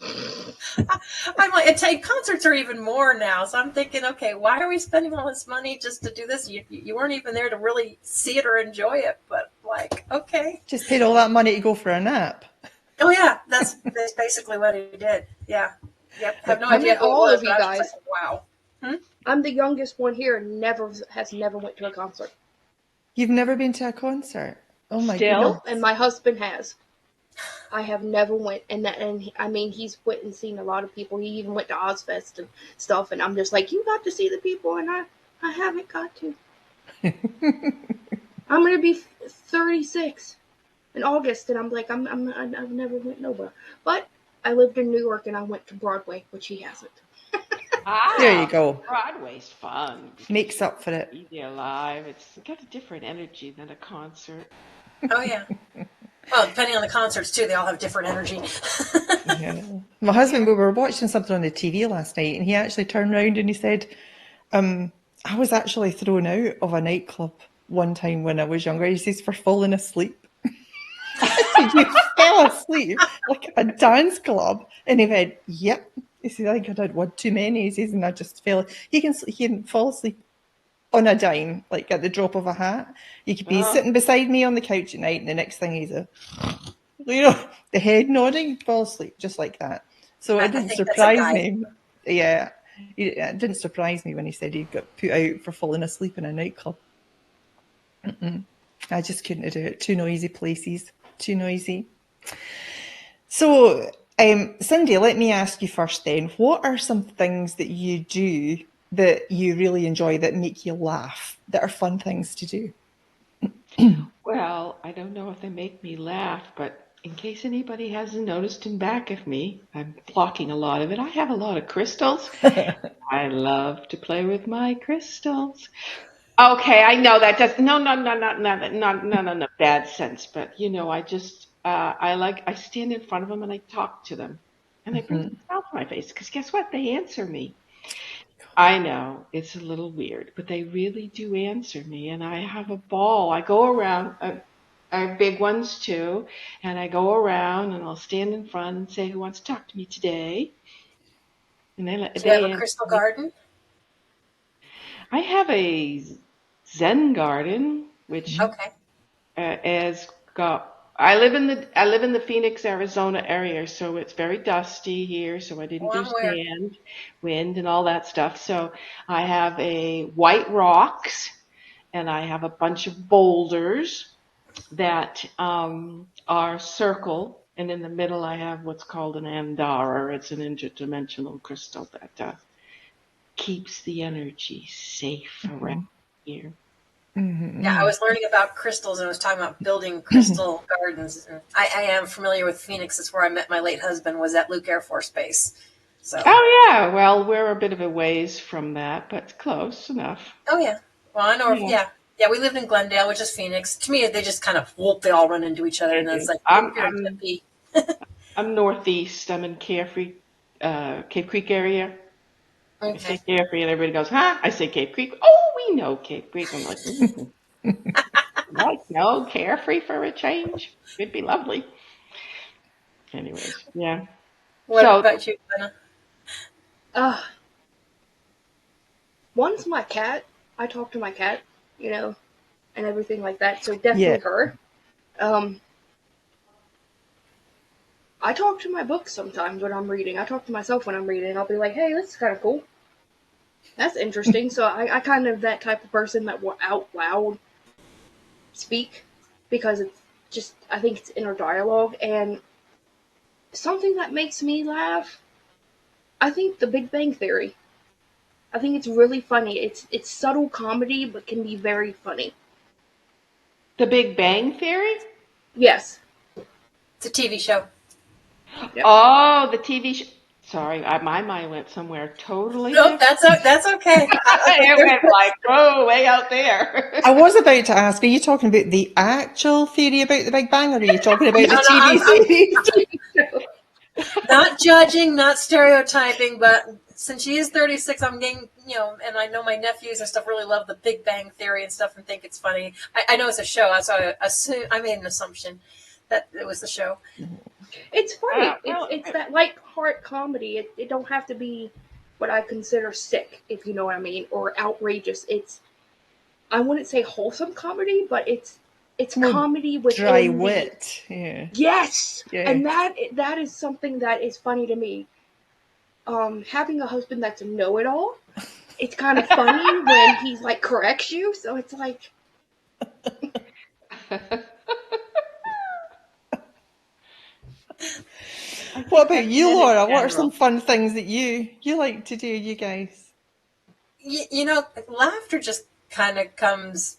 [SPEAKER 10] I'm like, and concerts are even more now. So I'm thinking, okay, why are we spending all this money just to do this? You weren't even there to really see it or enjoy it, but like, okay.
[SPEAKER 1] Just paid all that money to go for a nap.
[SPEAKER 10] Oh yeah, that's basically what he did. Yeah. Yep. I have no idea who
[SPEAKER 9] all
[SPEAKER 10] it was,
[SPEAKER 9] of you
[SPEAKER 10] but
[SPEAKER 9] guys.
[SPEAKER 10] Like, wow.
[SPEAKER 9] I'm the youngest one here and has never went to a concert.
[SPEAKER 1] You've never been to a concert? Oh my
[SPEAKER 8] Still?
[SPEAKER 1] goodness.
[SPEAKER 9] And my husband has. I have never went, he's went and seen a lot of people. He even went to Ozfest and stuff, and I'm just like, you got to see the people, and I haven't got to. I'm gonna be 36 in August, and I'm like, I've never went nowhere. But I lived in New York, and I went to Broadway, which he hasn't.
[SPEAKER 1] There you go.
[SPEAKER 8] Broadway's fun.
[SPEAKER 1] Makes up for it.
[SPEAKER 8] Easy Alive. It's got a different energy than a concert.
[SPEAKER 10] Oh yeah. Well, depending on the concerts too, they all have different energy.
[SPEAKER 1] Yeah. My husband, we were watching something on the TV last night, and he actually turned around and he said, I was actually thrown out of a nightclub one time when I was younger. He says, for falling asleep. I said, you fell asleep like a dance club? And he went, yep. He said, I think I'd had one too many. He says, and I just fell. He can fall asleep on a dime, like at the drop of a hat. You could be sitting beside me on the couch at night, and the next thing he's the head nodding, fall asleep just like that. So it didn't surprise me. Yeah, it didn't surprise me when he said he got put out for falling asleep in a nightclub. I just couldn't do it. Too noisy places, too noisy. So, Cindy, let me ask you first then. What are some things that you do that you really enjoy, that make you laugh, that are fun things to do?
[SPEAKER 8] Well, I don't know if they make me laugh, but in case anybody hasn't noticed in back of me, I'm blocking a lot of it. I have a lot of crystals. I love to play with my crystals. Okay, I know that does no bad sense, but I just I stand in front of them and I talk to them, and I bring a smile to my face because guess what? They answer me. I know it's a little weird, but they really do answer me, and I have a ball. I go around. I have big ones too, and I go around and I'll stand in front and say, "Who wants to talk to me today?" And
[SPEAKER 10] Do you have a crystal garden?
[SPEAKER 8] I have a Zen garden, which has got. I live in the Phoenix, Arizona area, so it's very dusty here. So I didn't do sand, wind, and all that stuff. So I have a white rocks, and I have a bunch of boulders that are circle, and in the middle I have what's called an Andara. It's an interdimensional crystal that keeps the energy safe around here.
[SPEAKER 10] Yeah, I was learning about crystals and I was talking about building crystal gardens. I am familiar with Phoenix. That's where I met my late husband, was at Luke Air Force Base. So.
[SPEAKER 8] Oh yeah, well we're a bit of a ways from that, but close enough.
[SPEAKER 10] Oh yeah, well I know. Yeah, we lived in Glendale, which is Phoenix. To me, they just kind of they all run into each other, and then it's like
[SPEAKER 8] I'm northeast. I'm in Carefree, Cape Creek area. Okay. I say Carefree, and everybody goes, "Huh?" I say Cape Creek. Oh, we know Cape Creek. I'm like, no, Carefree for a change. It'd be lovely. Anyways, yeah.
[SPEAKER 10] What about you, Anna?
[SPEAKER 9] One's my cat. I talk to my cat, and everything like that. So definitely her. I talk to my books sometimes when I'm reading. I talk to myself when I'm reading. I'll be like, hey, that's kind of cool. That's interesting. So I kind of that type of person that will out loud speak because it's just, I think it's inner dialogue. And something that makes me laugh, I think The Big Bang Theory. I think it's really funny. It's subtle comedy, but can be very funny.
[SPEAKER 8] The Big Bang Theory?
[SPEAKER 9] Yes.
[SPEAKER 10] It's a TV show.
[SPEAKER 9] Yep.
[SPEAKER 8] Oh, the TV show. Sorry, my mind went somewhere totally
[SPEAKER 10] different. That's okay.
[SPEAKER 8] It went like, whoa, way out there.
[SPEAKER 1] I was about to ask, are you talking about the actual theory about the Big Bang, or are you talking about the TV theory?
[SPEAKER 10] Not judging, not stereotyping, but since she is 36, I'm getting, and I know my nephews and stuff really love the Big Bang Theory and stuff and think it's funny. I know it's a show, so I made an assumption that it was the show.
[SPEAKER 9] It's funny. It's that light-heart comedy. It don't have to be what I consider sick, if you know what I mean, or outrageous. I wouldn't say wholesome comedy, but it's comedy with
[SPEAKER 1] dry wit. Yeah.
[SPEAKER 9] Yes, yeah. And that is something that is funny to me. Having a husband that's a know-it-all, it's kind of funny when he corrects you. So it's like.
[SPEAKER 1] What about you, Laura? What are some fun things that you like to do, you guys?
[SPEAKER 10] Laughter just kind of comes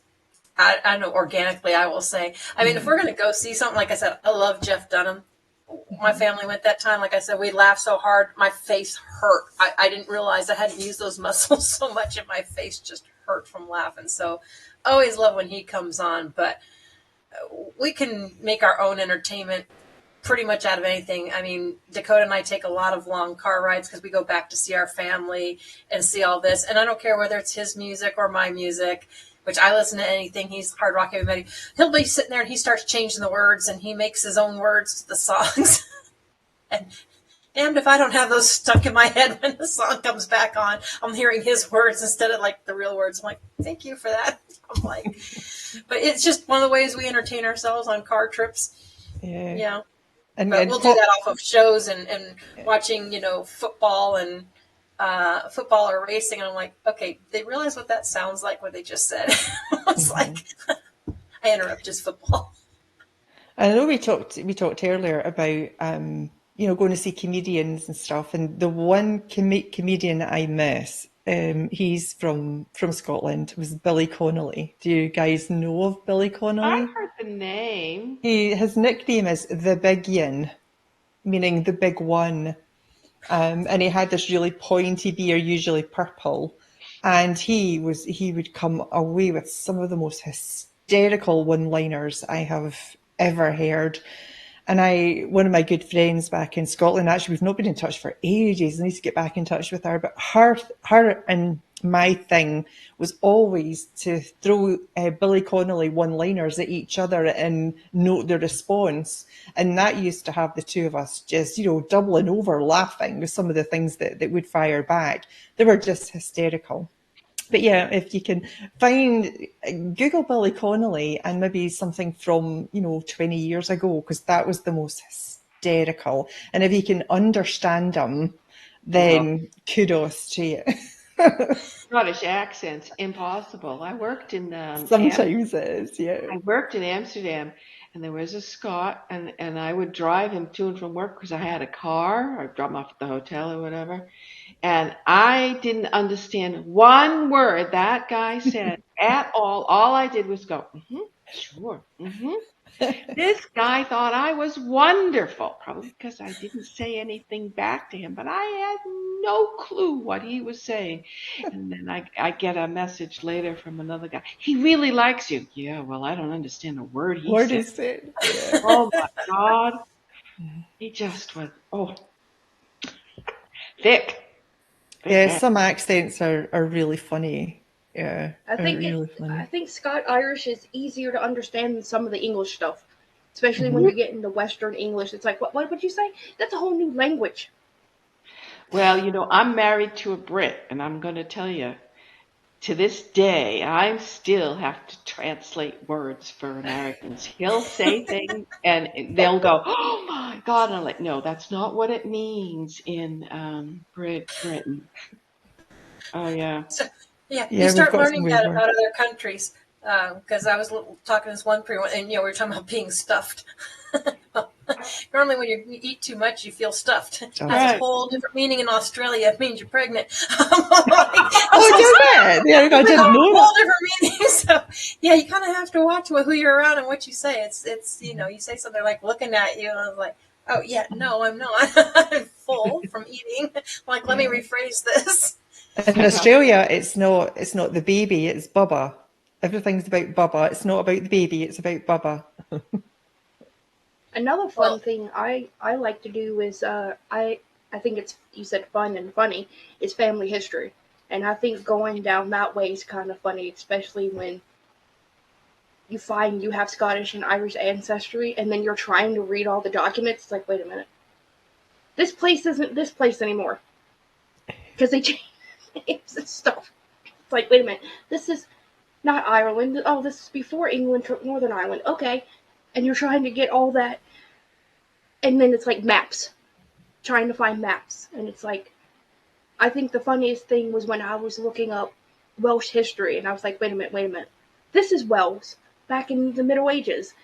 [SPEAKER 10] I know organically, I will say. I mean, if we're going to go see something, like I said, I love Jeff Dunham. My family went that time. Like I said, we laughed so hard, my face hurt. I didn't realize I hadn't used those muscles so much, and my face just hurt from laughing. So I always love when he comes on, but we can make our own entertainment pretty much out of anything. I mean, Dakota and I take a lot of long car rides because we go back to see our family and see all this. And I don't care whether it's his music or my music, which I listen to anything. He's hard rock, everybody. He'll be sitting there and he starts changing the words and he makes his own words to the songs. And damned if I don't have those stuck in my head when the song comes back on. I'm hearing his words instead of like the real words. I'm like, thank you for that. I'm like, but it's just one of the ways we entertain ourselves on car trips. Yeah. But we'll do that off of shows and watching, football and football or racing. And I'm like, okay, they realize what that sounds like, what they just said. It's like, I interrupt just football.
[SPEAKER 1] I know we talked earlier about, going to see comedians and stuff. And the one comedian that I miss, he's from Scotland, was Billy Connolly. Do you guys know of Billy Connolly?
[SPEAKER 8] I've heard the name.
[SPEAKER 1] His nickname is the Big Yin, meaning the big one. And he had this really pointy beard, usually purple. And he would come away with some of the most hysterical one-liners I have ever heard. And one of my good friends back in Scotland, actually, we've not been in touch for ages. I need to get back in touch with her. But her and my thing was always to throw Billy Connolly one-liners at each other and note the response. And that used to have the two of us just, doubling over laughing with some of the things that would fire back. They were just hysterical. But yeah, if you can Google Billy Connolly and maybe something from, 20 years ago, because that was the most hysterical. And if you can understand him, then kudos to you.
[SPEAKER 8] Scottish accents, impossible. I worked in
[SPEAKER 1] sometimes it is, yeah.
[SPEAKER 8] I worked in Amsterdam, and there was a Scot, and I would drive him to and from work because I had a car. I'd drop him off at the hotel or whatever. And I didn't understand one word that guy said at all. All I did was go, sure, This guy thought I was wonderful, probably because I didn't say anything back to him, but I had no clue what he was saying. And then I get a message later from another guy. He really likes you. Yeah, well, I don't understand a word he said. Yeah. Oh, my God. He just was, thick.
[SPEAKER 1] Yeah, some accents are really funny. Yeah,
[SPEAKER 9] I think Scott Irish is easier to understand than some of the English stuff, especially when you get into Western English. It's like, what would you say? That's a whole new language.
[SPEAKER 8] Well, I'm married to a Brit, and I'm going to tell you, to this day, I still have to translate words for Americans. He'll say things, and they'll go, oh, my God. And I'm like, no, that's not what it means in Britain. Oh, yeah.
[SPEAKER 10] So, you start learning that about other countries. Because I was talking to this one person, and we were talking about being stuffed. Normally, when you eat too much, you feel stuffed. It has a whole different meaning in Australia. It means you're pregnant.
[SPEAKER 1] I didn't know that.
[SPEAKER 10] Whole different meaning. So, you kind of have to watch who you're around and what you say. It's you say something like looking at you, and I was like, oh yeah, no, I'm not. I'm full from eating. I'm like, let me rephrase this.
[SPEAKER 1] In Australia, it's not the baby, it's Bubba. Everything's about Bubba. It's not about the baby, it's about Bubba.
[SPEAKER 9] Another fun thing I like to do is I think it's, you said fun and funny, is family history. And I think going down that way is kind of funny, especially when you find you have Scottish and Irish ancestry and then you're trying to read all the documents. It's like, wait a minute. This place isn't this place anymore. Because they changed names and stuff. It's like, wait a minute. This is not Ireland. Oh, this is before England took Northern Ireland. Okay. And you're trying to get all that. And then it's like maps. Trying to find maps. And it's like, I think the funniest thing was when I was looking up Welsh history. And I was like, wait a minute. This is Wales. Back in the Middle Ages.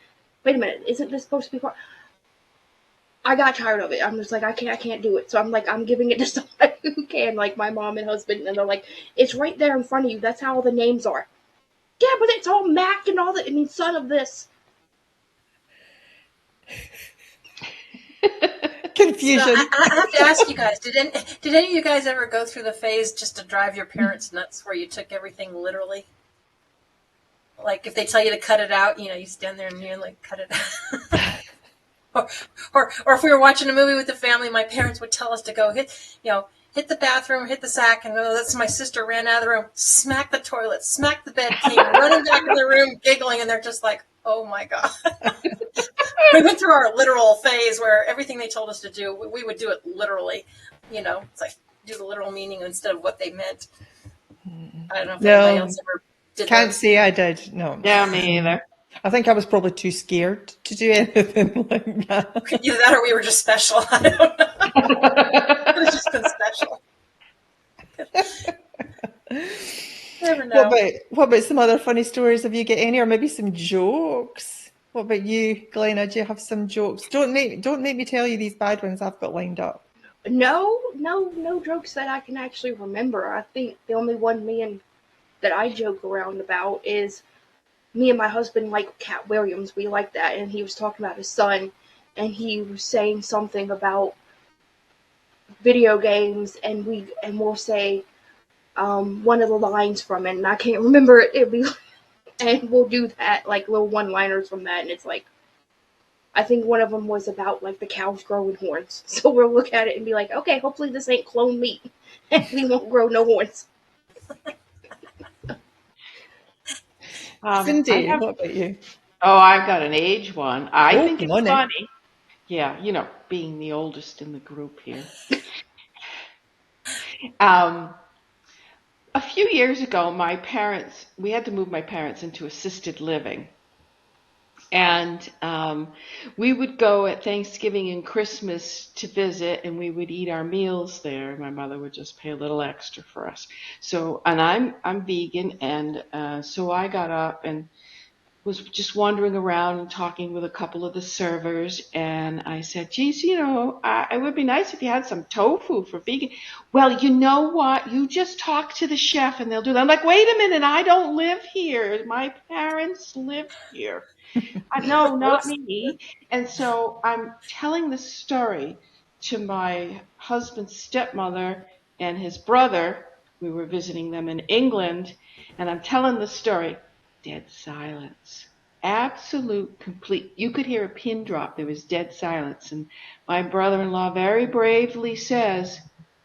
[SPEAKER 9] Wait a minute. Isn't this supposed to be part? I got tired of it. I'm just like, I can't do it. So I'm like, I'm giving it to somebody who can, like my mom and husband. And they're like, it's right there in front of you. That's how all the names are. Yeah, but it's all Mac and all that. I mean, son of this.
[SPEAKER 1] Confusion.
[SPEAKER 10] So I have to ask you guys, did any of you guys ever go through the phase just to drive your parents nuts where you took everything literally? Like if they tell you to cut it out, you stand there and you're like, cut it out. or if we were watching a movie with the family, my parents would tell us to go hit the bathroom, hit the sack, and that's my sister ran out of the room, smacked the toilet, smacked the bed, came running back in the room, giggling, and they're just like, oh my God. We went through our literal phase where everything they told us to do, we would do it literally. It's like do the literal meaning instead of what they meant. I don't know if anybody else ever did
[SPEAKER 1] Can't
[SPEAKER 10] that.
[SPEAKER 1] say I did. No.
[SPEAKER 8] Yeah, me either.
[SPEAKER 1] I think I was probably too scared to do anything like that.
[SPEAKER 10] Either that or we were just special. I don't know. It was just been special. Never know.
[SPEAKER 1] What about some other funny stories? Have you got any, or maybe some jokes? What about you, Glenna? Do you have some jokes? Don't make me tell you these bad ones I've got lined up.
[SPEAKER 9] No jokes that I can actually remember. I think the only one that I joke around about is me and my husband like Cat Williams. We like that, and he was talking about his son, and he was saying something about video games, and we'll say one of the lines from it, and I can't remember it. It'd be, and we'll do that, like little one-liners from that, and it's like, I think one of them was about like the cows growing horns. So we'll look at it and be like, okay, hopefully this ain't clone meat, and we won't grow no horns.
[SPEAKER 1] Cindy, what about you?
[SPEAKER 8] Oh, I've got an age one. I think it's
[SPEAKER 1] funny.
[SPEAKER 8] funny. Yeah, being the oldest in the group here. A few years ago, we had to move my parents into assisted living. And we would go at Thanksgiving and Christmas to visit, and we would eat our meals there. My mother would just pay a little extra for us. So, and I'm vegan, and so I got up and was just wandering around and talking with a couple of the servers, and I said, geez, it would be nice if you had some tofu for vegan. Well, you know what? You just talk to the chef and they'll do that. I'm like, wait a minute, I don't live here. My parents live here. No, not me. And so I'm telling this story to my husband's stepmother and his brother. We were visiting them in England, and I'm telling the story. Dead silence. Absolute, complete. You could hear a pin drop. There was dead silence. And my brother-in-law very bravely says,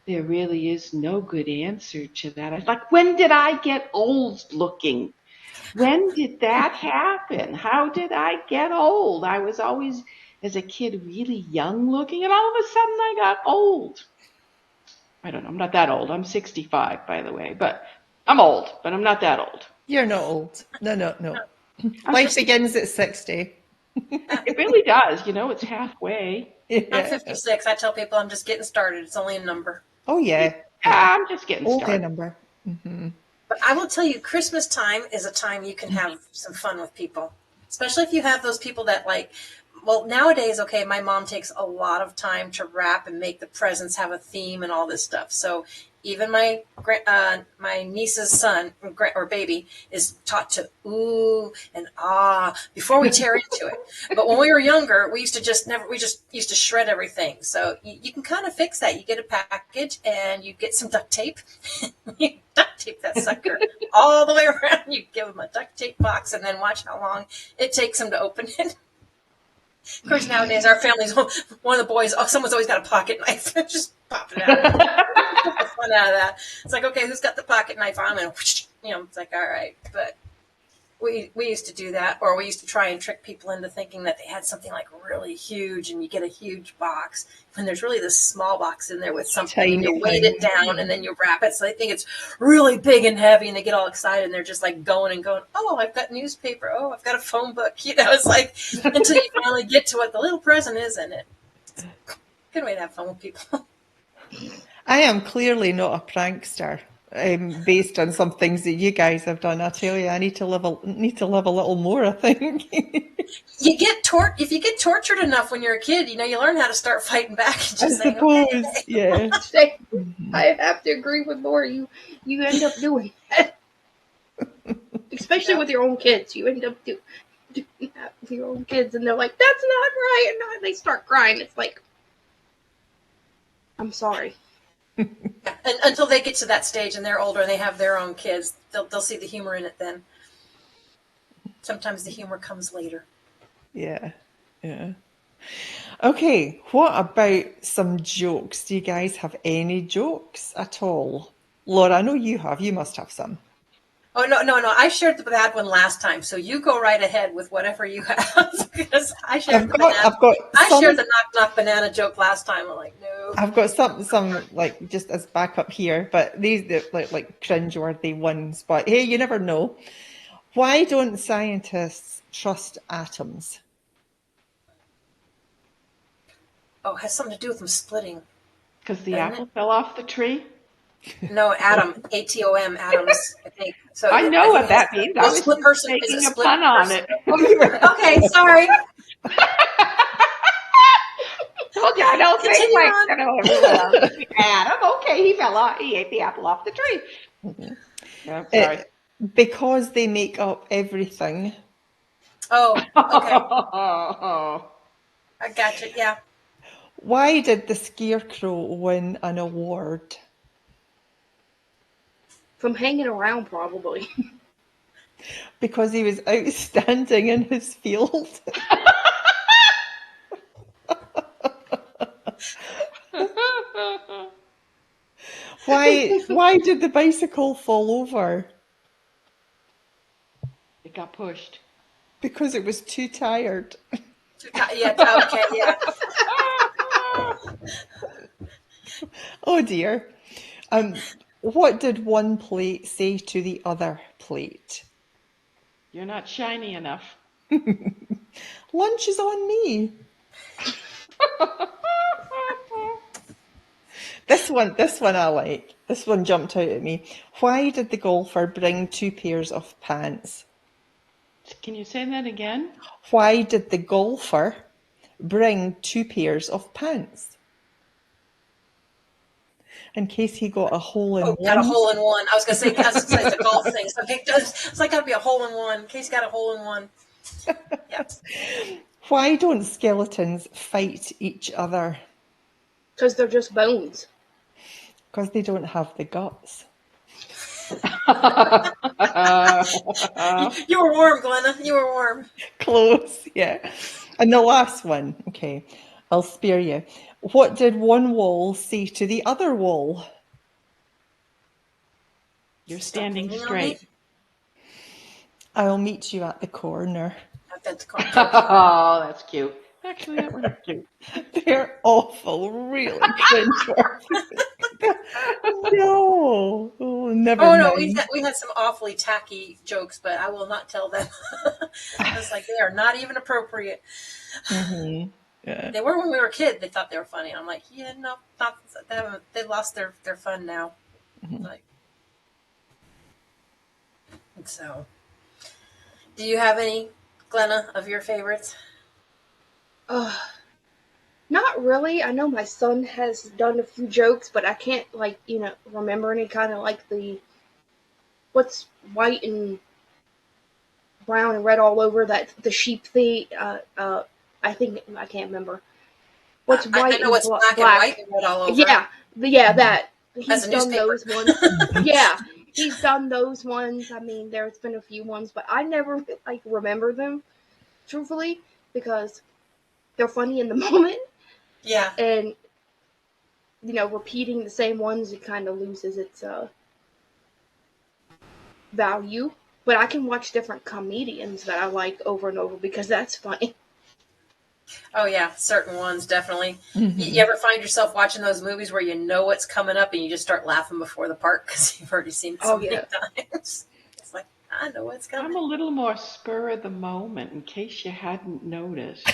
[SPEAKER 8] there really is no good answer to that. I was like, when did I get old looking? When did that happen? How did I get old? I was always, as a kid, really young looking, and all of a sudden I got old. I don't know. I'm not that old. I'm 65, by the way, but I'm old, but I'm not that old.
[SPEAKER 1] You're not old. No. Life begins at 60.
[SPEAKER 8] It really does. It's halfway.
[SPEAKER 1] Yeah.
[SPEAKER 10] I'm 56. I tell people I'm just getting started. It's only a number.
[SPEAKER 1] Oh, yeah.
[SPEAKER 8] I'm just getting started.
[SPEAKER 1] Okay, number. Mm-hmm.
[SPEAKER 10] But I will tell you, Christmas time is a time you can have some fun with people, especially if you have those people that nowadays, okay, my mom takes a lot of time to wrap and make the presents have a theme and all this stuff. So even my niece's son or baby is taught to ooh and ah before we tear into it. But when we were younger, we just used to shred everything. So you can kind of fix that. You get a package and you get some duct tape. You duct tape that sucker all the way around. You give them a duct tape box and then watch how long it takes them to open it. Of course, nowadays our family's one of the boys. Oh, someone's always got a pocket knife. Just pop it out. Get the fun out of that. It's like, okay, who's got the pocket knife on? And it's like, all right. But we used to do that, or we used to try and trick people into thinking that they had something like really huge, and you get a huge box when there's really this small box in there with something, and you weight it down, and then you wrap it. So they think it's really big and heavy, and they get all excited, and they're just like going. Oh, I've got newspaper. Oh, I've got a phone book. It's like until you finally get to what the little present is in it. It's a good way to have fun with people.
[SPEAKER 1] I am clearly not a prankster. Based on some things that you guys have done, I tell you, I need to live a little more, I think.
[SPEAKER 10] If you get tortured enough when you're a kid, you learn how to start fighting back and just
[SPEAKER 1] I suppose,
[SPEAKER 10] okay.
[SPEAKER 1] Yeah.
[SPEAKER 9] I have to agree with Laura. You end up doing that. Especially with your own kids. You end up doing that with your own kids, and they're like, that's not right, and they start crying. It's like, I'm sorry.
[SPEAKER 10] And until they get to that stage and they're older and they have their own kids, they'll see the humor in it then. Sometimes the humor comes later.
[SPEAKER 1] Yeah. Okay, what about some jokes? Do you guys have any jokes at all? Laura, I know you have. You must have some.
[SPEAKER 10] Oh, no. I shared the bad one last time, so you go right ahead with whatever you have. Because I shared the knock banana joke last time. I'm like, no.
[SPEAKER 1] I've got some like just as backup here, but these are like cringeworthy ones. But hey, you never know. Why don't scientists trust atoms?
[SPEAKER 10] Oh, it has something to do with them splitting.
[SPEAKER 8] Because the apple fell off the tree?
[SPEAKER 10] No, atom, ATOM, atoms, I think. So
[SPEAKER 8] I know what that means. I was making a pun on it.
[SPEAKER 10] Okay, sorry.
[SPEAKER 8] Told you I don't think like Adam. Okay, he fell off. He ate the apple off the tree.
[SPEAKER 1] Mm-hmm.
[SPEAKER 8] No, sorry.
[SPEAKER 1] Because they make up everything.
[SPEAKER 10] Oh, okay. I got you. Yeah.
[SPEAKER 1] Why did the Scarecrow win an award?
[SPEAKER 9] From hanging around, probably.
[SPEAKER 1] Because he was outstanding in his field. Why did the bicycle fall over?
[SPEAKER 8] It got pushed.
[SPEAKER 1] Because it was too tired.
[SPEAKER 10] Yeah, okay, yeah.
[SPEAKER 1] Oh dear. What did one plate say to the other plate?
[SPEAKER 8] You're not shiny enough.
[SPEAKER 1] Lunch is on me. This one I like. This one jumped out at me. Why did the golfer bring 2 pairs of pants?
[SPEAKER 8] Can you say that again?
[SPEAKER 1] Why did the golfer bring 2 pairs of pants? In case he got a hole in one.
[SPEAKER 10] Got a hole in one. I was going to say it's a golf thing. So it's like got to be a hole in one. In case he got a hole in one. Yeah.
[SPEAKER 1] Why don't skeletons fight each other?
[SPEAKER 9] Because they're just bones.
[SPEAKER 1] Because they don't have the guts.
[SPEAKER 10] You were warm, Glenna. You were warm.
[SPEAKER 1] Close, yeah. And the last one, okay, I'll spare you. What did one wall say to the other wall?
[SPEAKER 8] You're standing straight.
[SPEAKER 1] I'll meet you at the corner.
[SPEAKER 8] Oh, that's cute. Actually, that one's cute.
[SPEAKER 1] They're awful, really cringeworthy. No, never mind.
[SPEAKER 10] No, we had some awfully tacky jokes, but I will not tell them. I was like, they are not even appropriate.
[SPEAKER 1] Mm-hmm. Yeah.
[SPEAKER 10] They were when we were kids. They thought they were funny. I'm like, yeah, no, not. They lost their fun now.
[SPEAKER 1] Mm-hmm.
[SPEAKER 10] Like, and so, do you have any, Glenna, of your favorites?
[SPEAKER 9] Not really. I know my son has done a few jokes, but I can't remember any kind of like what's white and brown and red all over that the sheep thing. I can't remember. What's white?
[SPEAKER 10] I know what's black and white and red all over.
[SPEAKER 9] Yeah, that.
[SPEAKER 10] He's done
[SPEAKER 9] those ones. Yeah, he's done those ones. I mean, there's been a few ones, but I never remember them, truthfully, because they're funny in the moment.
[SPEAKER 10] Yeah.
[SPEAKER 9] And repeating the same ones, it kind of loses its value. But I can watch different comedians that I like over and over because that's funny.
[SPEAKER 10] Oh yeah, certain ones definitely.
[SPEAKER 1] Mm-hmm.
[SPEAKER 10] You ever find yourself watching those movies where you know what's coming up and you just start laughing before the part because you've already seen it so many times? It's like, I know what's coming.
[SPEAKER 8] I'm a little more spur of the moment in case you hadn't noticed.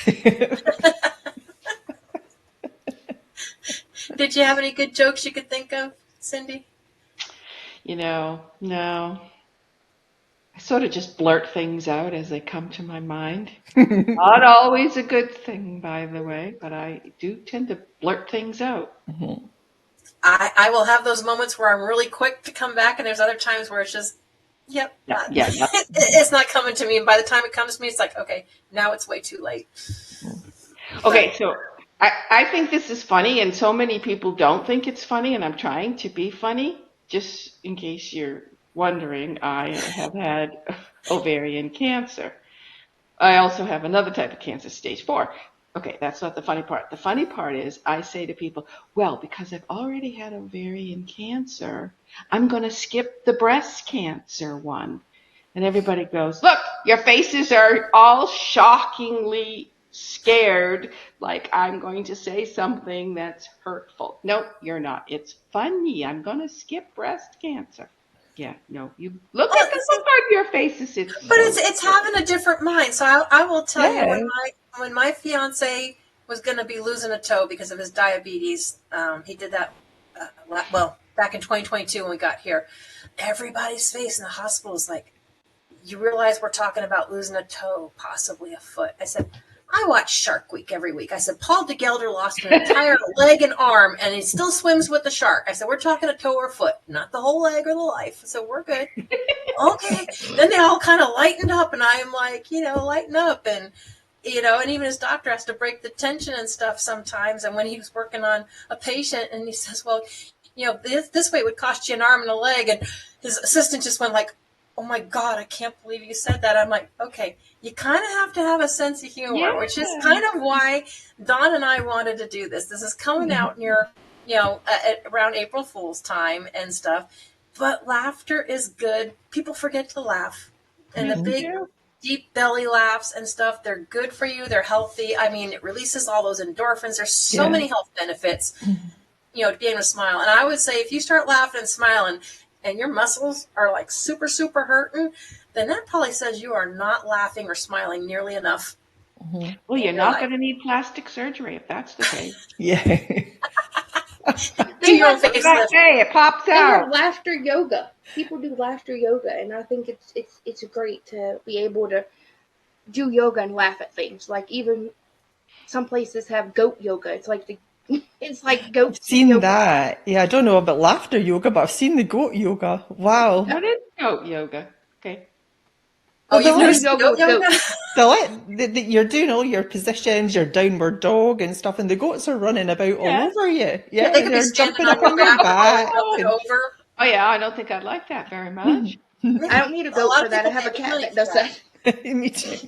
[SPEAKER 10] Did you have any good jokes you could think of, Cindy?
[SPEAKER 8] No. I sort of just blurt things out as they come to my mind. Not always a good thing, by the way, but I do tend to blurt things out.
[SPEAKER 10] I will have those moments where I'm really quick to come back, and there's other times where it's just Yep.
[SPEAKER 8] Yeah.
[SPEAKER 10] It's not coming to me. And by the time it comes to me, it's like, okay, now it's way too late.
[SPEAKER 8] Okay, so I think this is funny, and so many people don't think it's funny, and I'm trying to be funny. Just in case you're wondering, I have had ovarian cancer. I also have another type of cancer, stage 4. Okay, that's not the funny part. The funny part is I say to people, well, because I've already had ovarian cancer, I'm going to skip the breast cancer one. And everybody goes, look, your faces are all shockingly scared, like I'm going to say something that's hurtful. Nope, you're not. It's funny. I'm going to skip breast cancer. Yeah, no, you look at the look on your faces.
[SPEAKER 10] It's having a different mind. So I will tell you, when my fiance was going to be losing a toe because of his diabetes, he did that, back in 2022 when we got here. Everybody's face in the hospital is like, you realize we're talking about losing a toe, possibly a foot. I said, I watch Shark Week every week. I said, Paul DeGelder lost an entire leg and arm, and he still swims with the shark. I said, we're talking a toe or foot, not the whole leg or the life. So we're good. Okay. Then they all kind of lightened up, and I am like, lighten up. And, and even his doctor has to break the tension and stuff sometimes. And when he was working on a patient, and he says, well, this way it would cost you an arm and a leg. And his assistant just went like, oh my God, I can't believe you said that. I'm like, okay, you kind of have to have a sense of humor, which is kind of why Dawn and I wanted to do this. This is coming out near, around April Fool's time and stuff. But laughter is good. People forget to laugh. And the big, deep belly laughs and stuff, they're good for you. They're healthy. I mean, it releases all those endorphins. There's so many health benefits, to being able to smile. And I would say if you start laughing and smiling, and your muscles are like super, super hurting, then that probably says you are not laughing or smiling nearly enough.
[SPEAKER 8] Well, you're not going to need plastic surgery if that's the case.
[SPEAKER 1] Yeah.
[SPEAKER 10] Do your own facelift.
[SPEAKER 8] Hey, it pops
[SPEAKER 9] They
[SPEAKER 8] out.
[SPEAKER 9] have laughter yoga. People do laughter yoga, and I think it's great to be able to do yoga and laugh at things. Like even some places have goat yoga. It's like goat.
[SPEAKER 1] I've seen
[SPEAKER 9] yoga.
[SPEAKER 1] that. Yeah, I don't know about laughter yoga, but I've seen the goat yoga. Wow.
[SPEAKER 8] What is goat yoga? Okay.
[SPEAKER 10] Oh, you've
[SPEAKER 9] There's
[SPEAKER 10] noticed
[SPEAKER 9] yoga
[SPEAKER 10] goat
[SPEAKER 9] with
[SPEAKER 10] yoga?
[SPEAKER 1] You're doing all your positions, your downward dog and stuff, and the goats are running about all over you. Yeah,
[SPEAKER 10] They could be
[SPEAKER 1] they're
[SPEAKER 10] standing
[SPEAKER 1] jumping up on your back.
[SPEAKER 10] jumping over.
[SPEAKER 8] Oh, yeah, I don't think I'd like that very much.
[SPEAKER 9] I don't need a goat
[SPEAKER 10] lot
[SPEAKER 9] for
[SPEAKER 10] of
[SPEAKER 9] that. I
[SPEAKER 10] people
[SPEAKER 9] have a
[SPEAKER 10] pay
[SPEAKER 9] cat
[SPEAKER 10] money
[SPEAKER 9] that
[SPEAKER 10] for
[SPEAKER 9] does that.
[SPEAKER 1] Me too.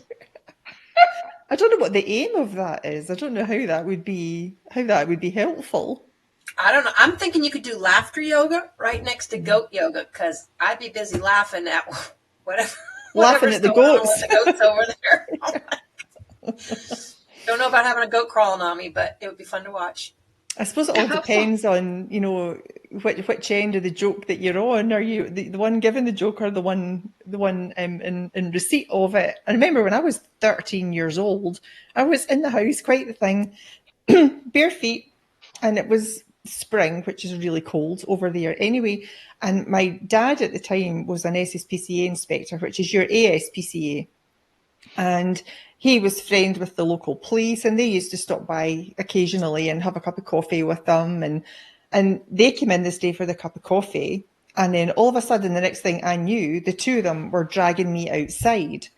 [SPEAKER 1] I don't know what the aim of that is. I don't know how that would be helpful.
[SPEAKER 10] I don't know. I'm thinking you could do laughter yoga right next to goat yoga, because I'd be busy laughing at whatever.
[SPEAKER 1] Laughing at the goats.
[SPEAKER 10] The goats over there. Oh my God. Don't know about having a goat crawling on me, but it would be fun to watch.
[SPEAKER 1] I suppose it all depends on, which end of the joke that you're on. Are you the one giving the joke or the one in receipt of it? I remember when I was 13 years old, I was in the house, quite the thing, bare feet, and it was spring, which is really cold over there anyway. And my dad at the time was an SSPCA inspector, which is your ASPCA. And he was friend with the local police, and they used to stop by occasionally and have a cup of coffee with them. And they came in this day for the cup of coffee. And then all of a sudden, the next thing I knew, the two of them were dragging me outside.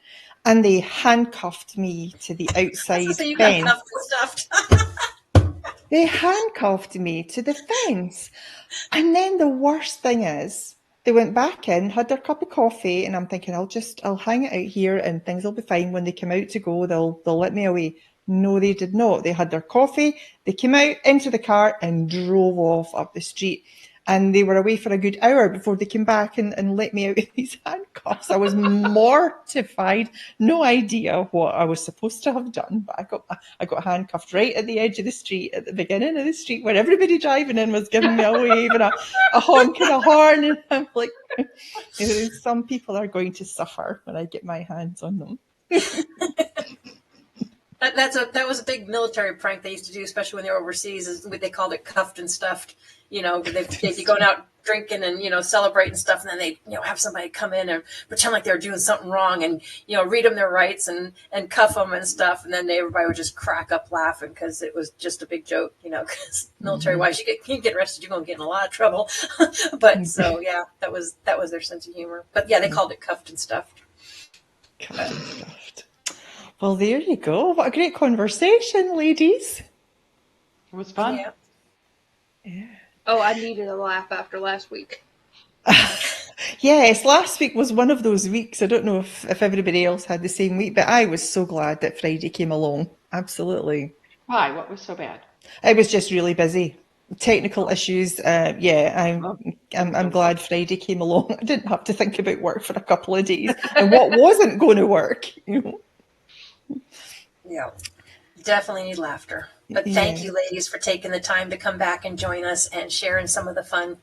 [SPEAKER 1] And they handcuffed me to the outside
[SPEAKER 10] So you
[SPEAKER 1] fence.
[SPEAKER 10] got cuffed and stuffed.
[SPEAKER 1] They handcuffed me to the fence. And then the worst thing is, they went back in, had their cup of coffee, and I'm thinking, I'll hang it out here and things will be fine. When they come out to go, they'll let me away. No, they did not. They had their coffee, they came out into the car and drove off up the street. And they were away for a good hour before they came back and let me out with these handcuffs. I was mortified. No idea what I was supposed to have done, but I got handcuffed right at the edge of the street, at the beginning of the street, where everybody driving in was giving me a wave and a honk and a horn. And I'm like, some people are going to suffer when I get my hands on them.
[SPEAKER 10] That was a big military prank they used to do, especially when they were overseas. They called it cuffed and stuffed. If you're going out drinking and, celebrating stuff. And then they, have somebody come in and pretend like they're doing something wrong and, read them their rights and cuff them and stuff. And then everybody would just crack up laughing because it was just a big joke, because military wise, you get arrested, you're going to get in a lot of trouble. But so, yeah, that was their sense of humor. But yeah, they called it cuffed and stuffed.
[SPEAKER 1] Cuffed and stuffed. Well, there you go. What a great conversation, ladies.
[SPEAKER 8] It was fun.
[SPEAKER 9] Yeah. Oh, I needed a laugh after last week.
[SPEAKER 1] Yes, last week was one of those weeks. I don't know if everybody else had the same week, but I was so glad that Friday came along. Absolutely.
[SPEAKER 8] Why? What was so bad?
[SPEAKER 1] I was just really busy. Technical issues. I'm glad Friday came along. I didn't have to think about work for a couple of days and what wasn't going to work.
[SPEAKER 10] Yeah, definitely need laughter. But thank you, ladies, for taking the time to come back and join us and sharing some of the fun.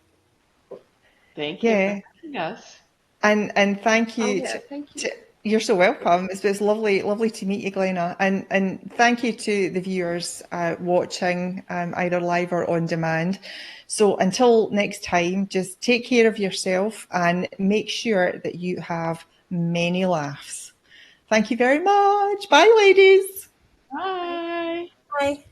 [SPEAKER 8] Thank you for having us.
[SPEAKER 1] And thank you.
[SPEAKER 9] Thank you.
[SPEAKER 1] You're so welcome. It's lovely to meet you, Glenna. And thank you to the viewers watching either live or on demand. So until next time, just take care of yourself and make sure that you have many laughs. Thank you very much. Bye, ladies.
[SPEAKER 8] Bye.
[SPEAKER 10] Bye.